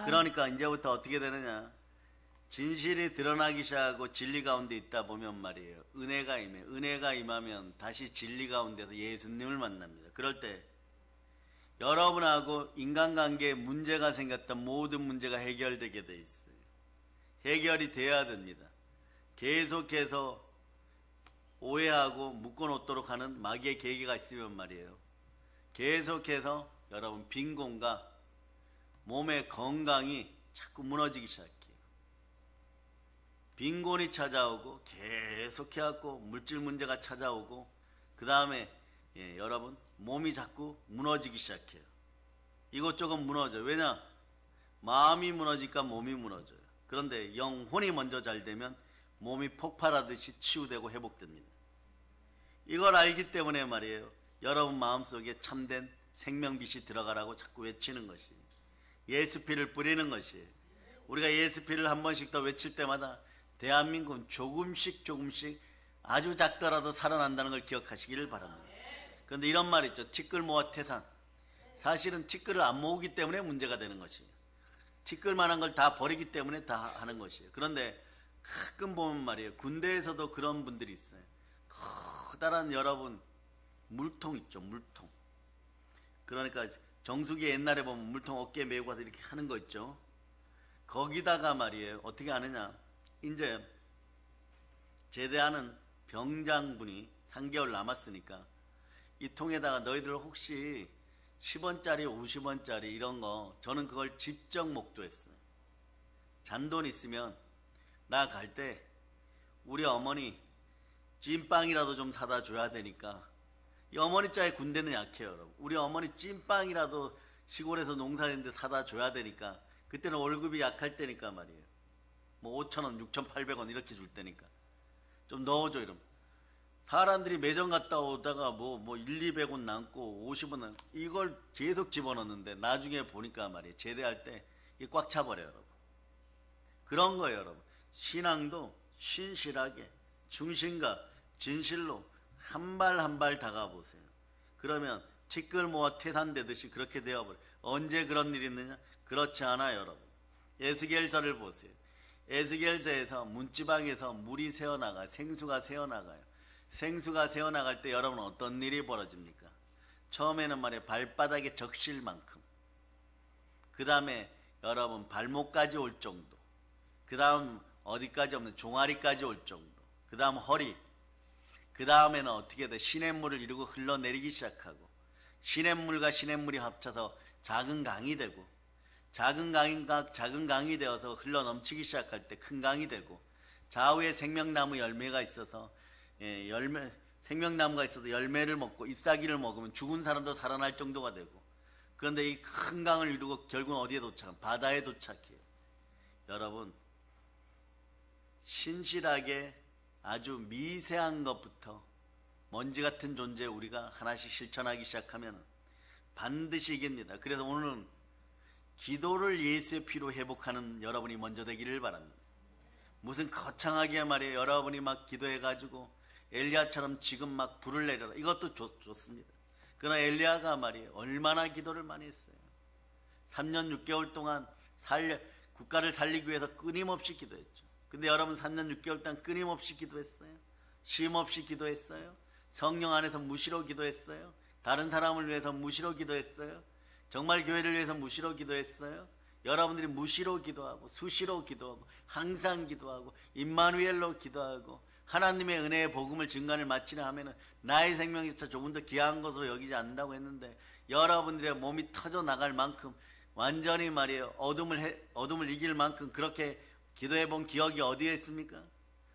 그러니까 이제부터 어떻게 되느냐? 진실이 드러나기 시작하고 진리 가운데 있다 보면 말이에요. 은혜가 임하면 다시 진리 가운데서 예수님을 만납니다. 그럴 때 여러분하고 인간관계에 문제가 생겼던 모든 문제가 해결되게 돼 있어요. 해결이 돼야 됩니다. 계속해서 오해하고 묶어놓도록 하는 마귀의 계기가 있으면 말이에요. 계속해서 여러분 빈곤과 몸의 건강이 자꾸 무너지기 시작해요. 빈곤이 찾아오고 계속해갖고 물질 문제가 찾아오고 그 다음에 여러분 몸이 자꾸 무너지기 시작해요. 이것저것 무너져요. 왜냐? 마음이 무너지니까 몸이 무너져요. 그런데 영혼이 먼저 잘 되면 몸이 폭발하듯이 치유되고 회복됩니다. 이걸 알기 때문에 말이에요. 여러분 마음속에 참된 생명빛이 들어가라고 자꾸 외치는 것이에요. 예수피를 뿌리는 것이에요. 우리가 예수피를 한 번씩 더 외칠 때마다 대한민국은 조금씩 아주 작더라도 살아난다는 걸 기억하시기를 바랍니다. 그런데 이런 말 있죠. 티끌 모아 태산. 사실은 티끌을 안 모으기 때문에 문제가 되는 것이에요. 티끌만한 걸 다 버리기 때문에 다 하는 것이에요. 그런데 가끔 보면 말이에요. 군대에서도 그런 분들이 있어요. 커다란 여러분 물통 있죠. 물통. 그러니까 정수기 옛날에 보면 물통 어깨에 메고 가서 이렇게 하는 거 있죠. 거기다가 말이에요. 어떻게 하느냐. 이제 제대하는 병장분이 3개월 남았으니까 이 통에다가 너희들 혹시 10원짜리 50원짜리 이런 거 저는 그걸 직접 목도했어요. 잔돈 있으면 나 갈 때 우리 어머니 찐빵이라도 좀 사다 줘야 되니까 이 어머니 자의 군대는 약해요. 여러분. 우리 어머니 찐빵이라도 시골에서 농사짓는데 사다 줘야 되니까 그때는 월급이 약할 때니까 말이에요. 뭐 5,000원, 6,800원 이렇게 줄 때니까 좀 넣어줘 이러면 사람들이 매점 갔다 오다가 뭐 1, 200원 남고 50원 남고 이걸 계속 집어넣는데 나중에 보니까 말이에요. 제대할 때 이게 꽉 차버려요, 여러분. 그런 거예요, 여러분. 신앙도 신실하게 중심과 진실로 한 발 한 발 다가보세요. 그러면 티끌 모아 태산되듯이 그렇게 되어버려요. 언제 그런 일이 있느냐? 그렇지 않아요, 여러분. 에스겔서를 보세요. 에스겔서에서 문지방에서 물이 새어나가요. 생수가 새어나가요. 생수가 새어나갈 때 여러분 어떤 일이 벌어집니까? 처음에는 말이에요. 발바닥에 적실 만큼. 그 다음에 여러분 발목까지 올 정도. 그 다음 어디까지 없는 종아리까지 올 정도. 그 다음 허리. 그 다음에는 어떻게 돼? 시냇물을 이루고 흘러내리기 시작하고 시냇물과 시냇물이 합쳐서 작은 강이 되고 작은 강이 되어서 흘러넘치기 시작할 때 큰 강이 되고 좌우에 생명나무 열매가 있어서 생명나무가 있어서 열매를 먹고 잎사귀를 먹으면 죽은 사람도 살아날 정도가 되고 그런데 이 큰 강을 이루고 결국은 어디에 도착한? 바다에 도착해요. 여러분 신실하게 아주 미세한 것부터 먼지 같은 존재 우리가 하나씩 실천하기 시작하면 반드시 이깁니다. 그래서 오늘은 기도를 예수의 피로 회복하는 여러분이 먼저 되기를 바랍니다. 무슨 거창하게 말이에요. 여러분이 막 기도해가지고 엘리야처럼 지금 막 불을 내려라. 이것도 좋습니다. 그러나 엘리야가 말이에요. 얼마나 기도를 많이 했어요. 3년 6개월 동안 국가를 살리기 위해서 끊임없이 기도했죠. 근데 여러분 3년 6개월 동안 끊임없이 기도했어요. 쉼없이 기도했어요. 성령 안에서 무시로 기도했어요. 다른 사람을 위해서 무시로 기도했어요. 정말 교회를 위해서 무시로 기도했어요. 여러분들이 무시로 기도하고 수시로 기도하고 항상 기도하고 임마누엘로 기도하고 하나님의 은혜의 복음을 증거를 마치려 하면은 나의 생명이 조금 더 귀한 것으로 여기지 않는다고 했는데 여러분들의 몸이 터져 나갈 만큼 완전히 말이에요. 어둠을 이길 만큼 그렇게 기도해 본 기억이 어디에 있습니까?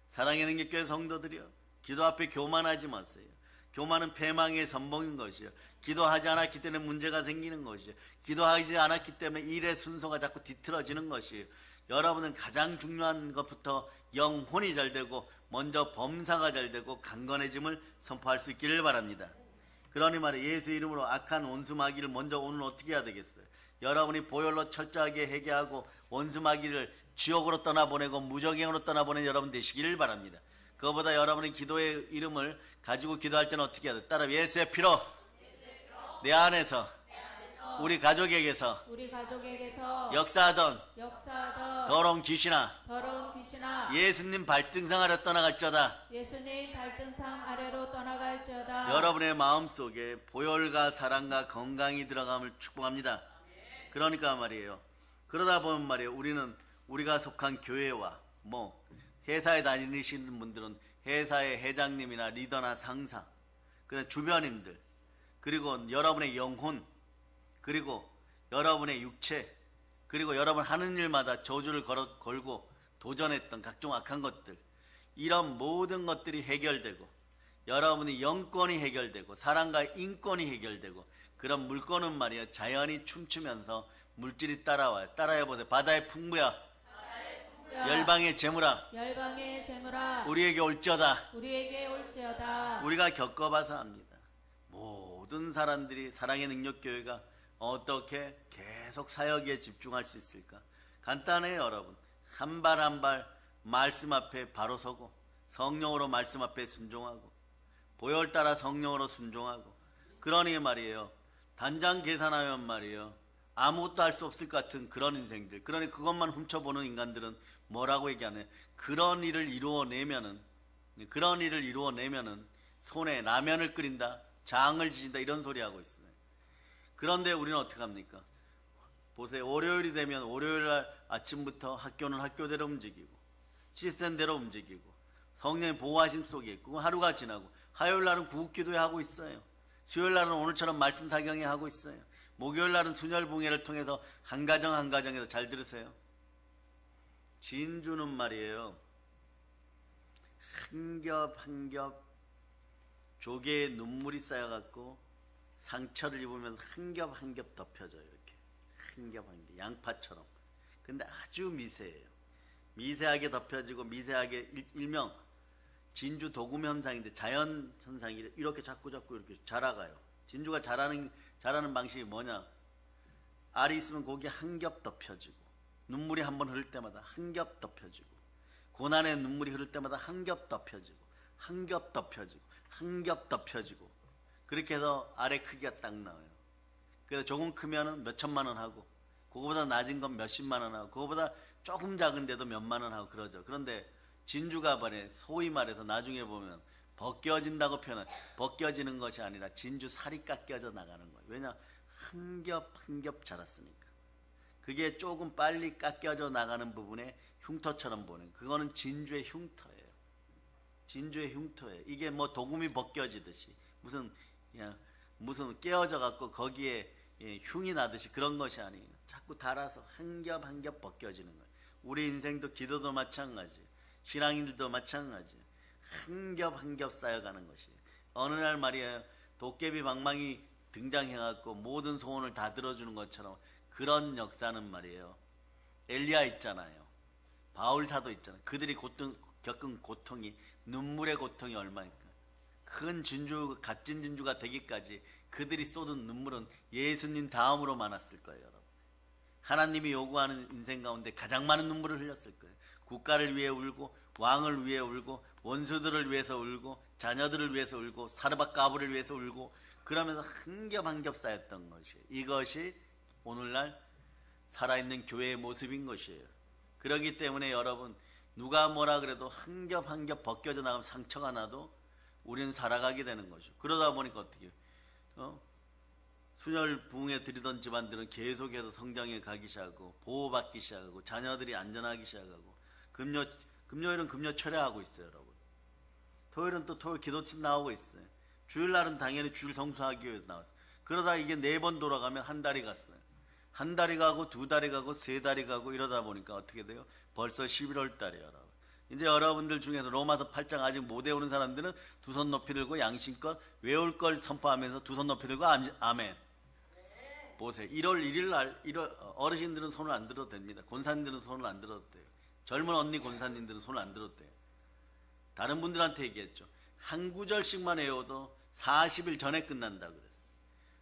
사랑의 능력교회 성도들이요. 기도 앞에 교만하지 마세요. 교만은 패망의 선봉인 것이요. 기도하지 않았기 때문에 문제가 생기는 것이요. 기도하지 않았기 때문에 일의 순서가 자꾸 뒤틀어지는 것이요. 여러분은 가장 중요한 것부터 영혼이 잘 되고 먼저 범사가 잘 되고 강건해짐을 선포할 수 있기를 바랍니다. 그러니 말이에요. 예수 이름으로 악한 원수 마귀를 먼저 오늘 어떻게 해야 되겠어요? 여러분이 보혈로 철저하게 회개하고 원수 마귀를 지옥으로 떠나보내고 무적행으로 떠나보낸 여러분 되시기를 바랍니다. 그거보다 여러분이 기도의 이름을 가지고 기도할 때는 어떻게 해야 돼? 따라 예수의 피로 내 안에서 우리 가족에게서 역사하던 더러운 귀신아 예수님 발등상 아래로 떠나갈지어다. 여러분의 마음속에 보혈과 사랑과 건강이 들어감을 축복합니다. 그러니까 말이에요. 그러다 보면 말이에요. 우리가 속한 교회와 회사에 다니시는 분들은 회사의 회장님이나 리더나 상사, 그다음 주변인들, 그리고 여러분의 영혼, 그리고 여러분의 육체, 그리고 여러분 하는 일마다 저주를 걸고 도전했던 각종 악한 것들, 이런 모든 것들이 해결되고 여러분의 영권이 해결되고 사랑과 인권이 해결되고 그런 물건은 말이에요. 자연이 춤추면서 물질이 따라와요. 따라해보세요. 바다의 풍부야 열방의 재물아 우리에게 올지어다. 우리가 겪어봐서 압니다. 모든 사람들이 사랑의 능력교회가 어떻게 계속 사역에 집중할 수 있을까? 간단해요. 여러분 한 발 한 발 말씀 앞에 바로 서고 성령으로 말씀 앞에 순종하고 보혈 따라 성령으로 순종하고 그러니 말이에요. 단장 계산하면 말이에요. 아무것도 할 수 없을 것 같은 그런 인생들. 그러니 그것만 훔쳐보는 인간들은 뭐라고 얘기하네? 그런 일을 이루어내면은 손에 라면을 끓인다, 장을 지진다 이런 소리 하고 있어요. 그런데 우리는 어떻게 합니까? 보세요. 월요일이 되면 월요일 아침부터 학교는 학교대로 움직이고 시스템대로 움직이고 성령의 보호하심 속에 있고 하루가 지나고 화요일 날은 구국기도회 하고 있어요. 수요일 날은 오늘처럼 말씀 사경회 하고 있어요. 목요일 날은 순혈붕해를 통해서 한 가정 한 가정에서 잘 들으세요. 진주는 말이에요. 한 겹 한 겹 조개에 눈물이 쌓여갖고 상처를 입으면 한 겹 한 겹 덮여져요. 이렇게 한 겹 한 겹 양파처럼. 근데 아주 미세해요. 미세하게 덮여지고 미세하게 일명 진주 도금 현상인데 자연 현상이 이렇게 자꾸 이렇게 자라가요. 진주가 자라는 방식이 뭐냐? 알이 있으면 거기 한 겹 덮여지고 눈물이 한번 흐를 때마다 한 겹 덮여지고 고난의 눈물이 흐를 때마다 한 겹 덮여지고 한 겹 덮여지고 한 겹 덮여지고 그렇게 해서 알의 크기가 딱 나와요. 그래서 조금 크면은 몇 천만 원 하고 그거보다 낮은 건 몇십만 원 하고 그거보다 조금 작은데도 몇만 원 하고 그러죠. 그런데 진주가 말해 소위 말해서 나중에 보면 벗겨진다고 표현한 벗겨지는 것이 아니라 진주 살이 깎여져 나가는 거예요. 왜냐? 한 겹 한 겹 자랐으니까. 그게 조금 빨리 깎여져 나가는 부분에 흉터처럼 보는 그거는 진주의 흉터예요. 진주의 흉터예요. 이게 뭐 도금이 벗겨지듯이 무슨 깨어져 갖고 거기에 흉이 나듯이 그런 것이 아니에요. 자꾸 달아서 한 겹 한 겹 벗겨지는 거예요. 우리 인생도 기도도 마찬가지예요. 신앙인들도 마찬가지예요. 한 겹 한 겹 쌓여가는 것이에요. 어느 날 말이에요. 도깨비 방망이 등장해갖고 모든 소원을 다 들어주는 것처럼 그런 역사는 말이에요. 엘리야 있잖아요. 바울사도 있잖아요. 그들이 겪은 고통이 눈물의 고통이 얼마입니까? 큰 진주, 값진 진주가 되기까지 그들이 쏟은 눈물은 예수님 다음으로 많았을 거예요. 여러분. 하나님이 요구하는 인생 가운데 가장 많은 눈물을 흘렸을 거예요. 국가를 위해 울고 왕을 위해 울고 원수들을 위해서 울고 자녀들을 위해서 울고 사르밧가브를 위해서 울고 그러면서 한 겹 한 겹 쌓였던 것이에요. 이것이 오늘날 살아있는 교회의 모습인 것이에요. 그렇기 때문에 여러분 누가 뭐라 그래도 한 겹 한 겹 벗겨져 나가면 상처가 나도 우리는 살아가게 되는 것이죠. 그러다 보니까 어떻게 순혈 부흥에 들이던 집안들은 계속해서 성장해 가기 시작하고 보호받기 시작하고 자녀들이 안전하기 시작하고 금요일은 금요 철회하고 있어요. 여러분. 토요일은 또 토요일 기도팀 나오고 있어요. 주일날은 당연히 주일 성수하기 위해서 나왔어요. 그러다 이게 4번 돌아가면 한 달이 갔어요. 한 달이 가고 2달이 가고 3달이 가고 이러다 보니까 어떻게 돼요? 벌써 11월 달이에요. 여러분. 이제 여러분들 중에서 로마서 8장 아직 못 외우는 사람들은 두 손 높이 들고 양심껏 외울 걸 선포하면서 두 손 높이 들고 아멘. 보세요. 1월 1일 날 어르신들은 손을 안 들어도 됩니다. 권사님들은 손을 안 들어도 돼요. 젊은 언니 권사님들은 손을 안 들어도 돼요. 다른 분들한테 얘기했죠. 한 구절씩만 외워도 40일 전에 끝난다 그랬어요.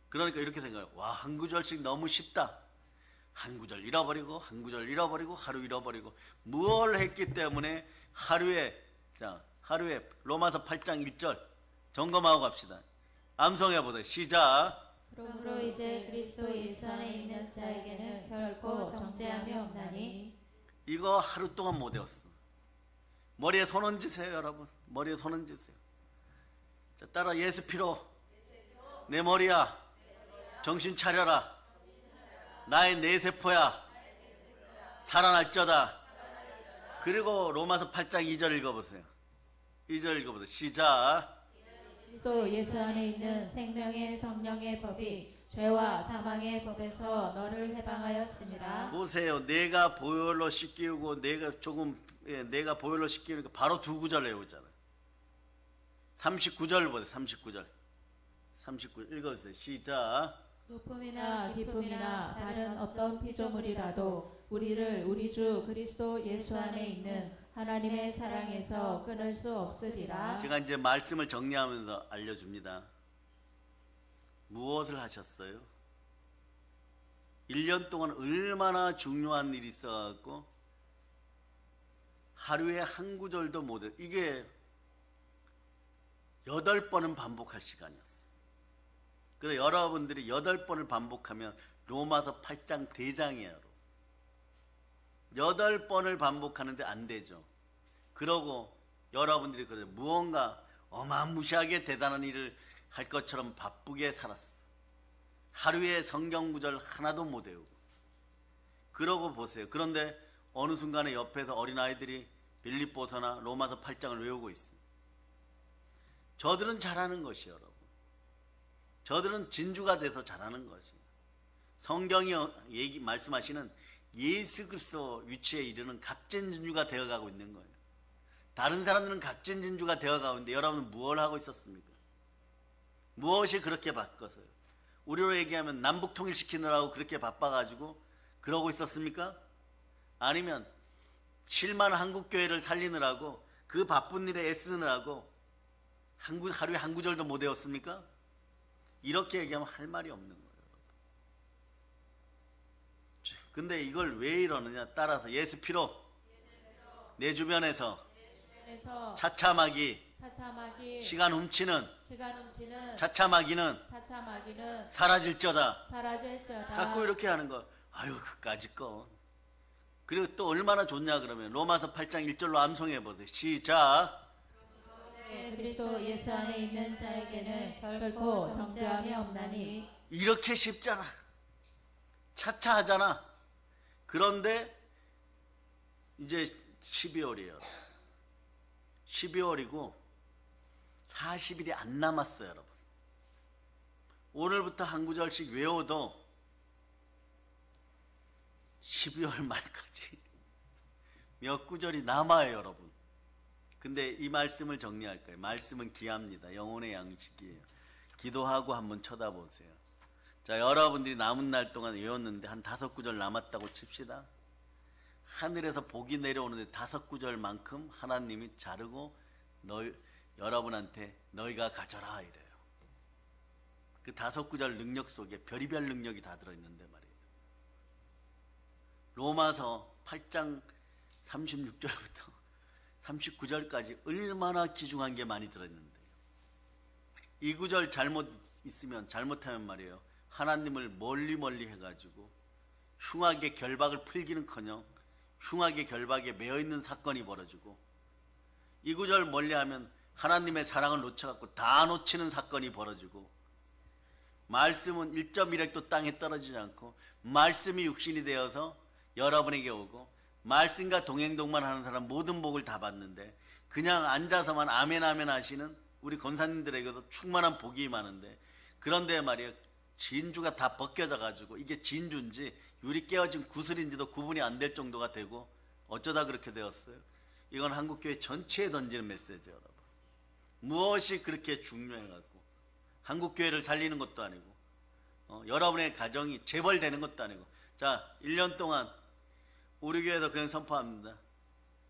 그러니까 이렇게 생각해요. 와, 한 구절씩 너무 쉽다. 한 구절 잃어버리고 한 구절 잃어버리고 하루 잃어버리고 뭘 했기 때문에 하루에 로마서 8장 1절 점검하고 갑시다. 암송해 보세요. 시작. 그러므로 이제 그리스도 예수 안에 있는 자에게는 결코 정죄함이 없나니. 이거 하루 동안 못 외웠어. 머리에 손 얹으세요. 여러분. 머리에 손 얹으세요. 자, 따라 예수 피로 내 머리야 정신 차려라. 나의 뇌세포야 살아날쩌다. 그리고 로마서 8장 2절 읽어보세요. 2절 읽어보세요. 시작. 그리스도 예수 안에 있는 생명의 성령의 법이 죄와 사망의 법에서 너를 해방하였습니다. 보세요. 내가 보혈로 씻기우고 내가 보혈로 씻기우니까 바로 두 구절 외우잖아요. 39절 보세요. 39절 읽어주세요. 시작. 높음이나 기쁨이나 다른 어떤 피조물이라도 우리를 우리 주 그리스도 예수 안에 있는 하나님의 사랑에서 끊을 수 없으리라. 제가 이제 말씀을 정리하면서 알려줍니다. 무엇을 하셨어요? 1년 동안 얼마나 중요한 일이 있어갖고 하루에 한 구절도 못해. 이게 8번은 반복할 시간이었어요. 그래 여러분들이 8번을 반복하면 로마서 8장 대장이에요. 8번을 반복하는데 안 되죠. 그러고 여러분들이 그래 무언가 어마무시하게 대단한 일을 할 것처럼 바쁘게 살았어. 하루에 성경 구절 하나도 못 외우고. 그러고 보세요. 그런데 어느 순간에 옆에서 어린아이들이 빌립보서나 로마서 8장을 외우고 있어요. 저들은 잘하는 것이에요. 여러분. 저들은 진주가 돼서 잘하는 것이에요. 성경이 말씀하시는 예수 그리스도 위치에 이르는 값진 진주가 되어가고 있는 거예요. 다른 사람들은 값진 진주가 되어가고 있는데 여러분은 무엇을 하고 있었습니까? 무엇이 그렇게 바꿨어요? 우리로 얘기하면 남북 통일시키느라고 그렇게 바빠가지고 그러고 있었습니까? 아니면 실만 한국교회를 살리느라고 그 바쁜 일에 애쓰느라고 하루에 한 구절도 못 외웠습니까? 이렇게 얘기하면 할 말이 없는 거예요. 근데 이걸 왜 이러느냐? 따라서 예수 피로 내 주변에서 차참하기, 시간 훔치는 차참하기는 사라질저다. 자꾸 이렇게 하는 거. 아유, 그까짓 거. 그리고 또 얼마나 좋냐 그러면 로마서 8장 1절로 암송해 보세요. 시작. 그리스도 예수 안에 있는 자에게는 결코 정죄함이 없나니. 이렇게 쉽잖아. 차차하잖아. 그런데 이제 12월이에요. 12월이고 40일이 안 남았어요, 여러분. 오늘부터 한 구절씩 외워도 12월 말까지 몇 구절이 남아요, 여러분. 근데 이 말씀을 정리할 거예요. 말씀은 귀합니다. 영혼의 양식이에요. 기도하고 한번 쳐다보세요. 자, 여러분들이 남은 날 동안 외웠는데 한 5구절 남았다고 칩시다. 하늘에서 복이 내려오는데 5구절만큼 하나님이 자르고 여러분한테 너희가 가져라 이래요. 그 5구절 능력 속에 별의별 능력이 다 들어있는데 말이에요. 로마서 8장 36절부터 39절까지 얼마나 귀중한 게 많이 들어있는데요. 이 구절 잘못하면 말이에요. 하나님을 멀리 해가지고 흉악의 결박을 풀기는커녕 흉악의 결박에 매여있는 사건이 벌어지고, 이 구절 멀리하면 하나님의 사랑을 놓쳐갖고 다 놓치는 사건이 벌어지고, 말씀은 1.1획도 땅에 떨어지지 않고 말씀이 육신이 되어서 여러분에게 오고 말씀과 동행동만 하는 사람 모든 복을 다 받는데, 그냥 앉아서만 아멘 아멘 하시는 우리 권사님들에게도 충만한 복이 많은데, 그런데 말이에요, 진주가 다 벗겨져 가지고 이게 진주인지 유리 깨어진 구슬인지도 구분이 안 될 정도가 되고, 어쩌다 그렇게 되었어요? 이건 한국교회 전체에 던지는 메시지예요, 여러분. 무엇이 그렇게 중요해갖고 한국교회를 살리는 것도 아니고 여러분의 가정이 재벌되는 것도 아니고. 자, 1년 동안 우리 교회에서 그냥 선포합니다.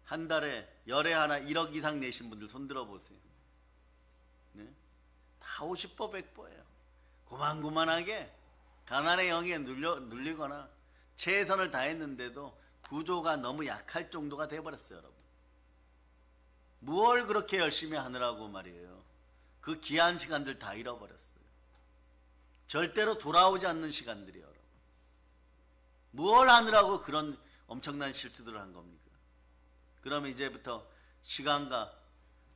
한 달에 열에 하나 1억 이상 내신 분들 손 들어보세요. 네? 다 50보 100보예요. 고만고만하게 가난의 영에 눌리거나 최선을 다했는데도 구조가 너무 약할 정도가 돼버렸어요, 여러분. 무얼 그렇게 열심히 하느라고 말이에요. 그 귀한 시간들 다 잃어버렸어요. 절대로 돌아오지 않는 시간들이에요, 여러분. 무얼 하느라고 그런 엄청난 실수들을 한 겁니까? 그러면 이제부터 시간과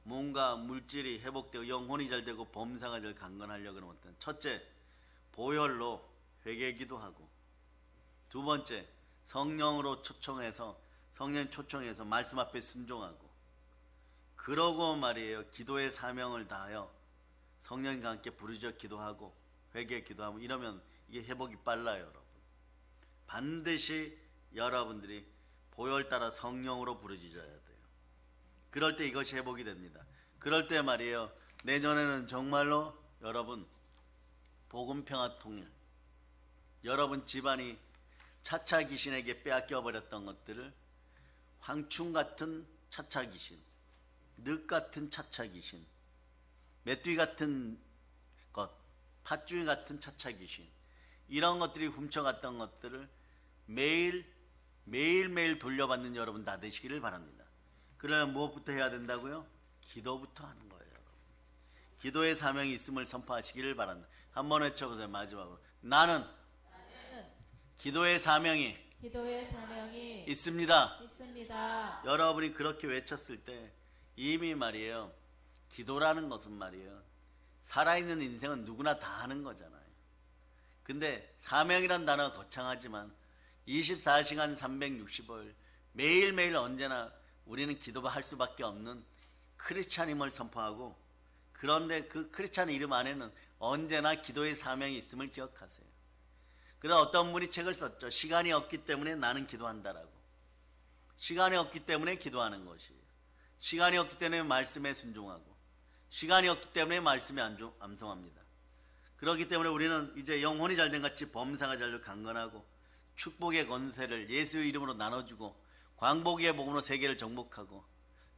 몸과 물질이 회복되고 영혼이 잘 되고 범사가 잘 강건하려고 그러면 어떤? 첫째, 보혈로 회개 기도하고, 두 번째, 성령으로 초청해서 말씀 앞에 순종하고, 그러고 말이에요, 기도의 사명을 다하여 성령과 함께 부르짖어 기도하고 회개 기도하면, 이러면 이게 회복이 빨라요, 여러분. 반드시 여러분들이 보혈 따라 성령으로 부르짖어야 돼요. 그럴 때 이것이 회복이 됩니다. 그럴 때 말이에요, 내년에는 정말로 여러분 복음 평화 통일, 여러분 집안이 차차 귀신에게 빼앗겨 버렸던 것들을 황충 같은 차차 귀신, 늑 같은 차차 귀신, 메뚜기 같은 것, 팥죽이 같은 차차 귀신, 이런 것들이 훔쳐갔던 것들을 매일매일 돌려받는 여러분 다 되시기를 바랍니다. 그러면 무엇부터 해야 된다고요? 기도부터 하는 거예요, 여러분. 기도의 사명이 있음을 선포하시기를 바랍니다. 한번 외쳐보세요. 마지막으로. 나는 기도의 사명이 있습니다. 여러분이 그렇게 외쳤을 때 이미 말이에요, 기도라는 것은 말이에요, 살아있는 인생은 누구나 다 하는 거잖아요. 근데 사명이란 단어가 거창하지만 24시간 365일 매일매일 언제나 우리는 기도할 수밖에 없는 크리스찬임을 선포하고, 그런데 그 크리스찬 이름 안에는 언제나 기도의 사명이 있음을 기억하세요. 그래서 어떤 분이 책을 썼죠. 시간이 없기 때문에 나는 기도한다라고. 시간이 없기 때문에 기도하는 것이에요. 시간이 없기 때문에 말씀에 순종하고, 시간이 없기 때문에 말씀에 암송합니다. 그렇기 때문에 우리는 이제 영혼이 잘된 같이 범사가 잘되고 강건하고 축복의 권세를 예수의 이름으로 나눠주고 광복의 복음으로 세계를 정복하고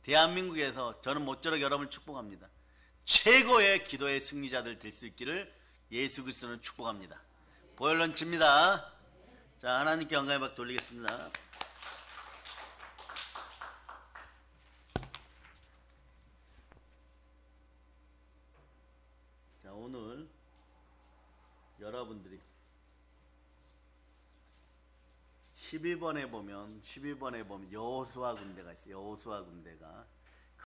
대한민국에서 저는 모쪼록 여러분을 축복합니다. 최고의 기도의 승리자들 될 수 있기를 예수 그리스도는 축복합니다. 보혈런치입니다. 자, 하나님께 영광의 박 돌리겠습니다. 자, 오늘 여러분들이 12번에 보면 여호수아 군대가 있어요. 여호수아 군대가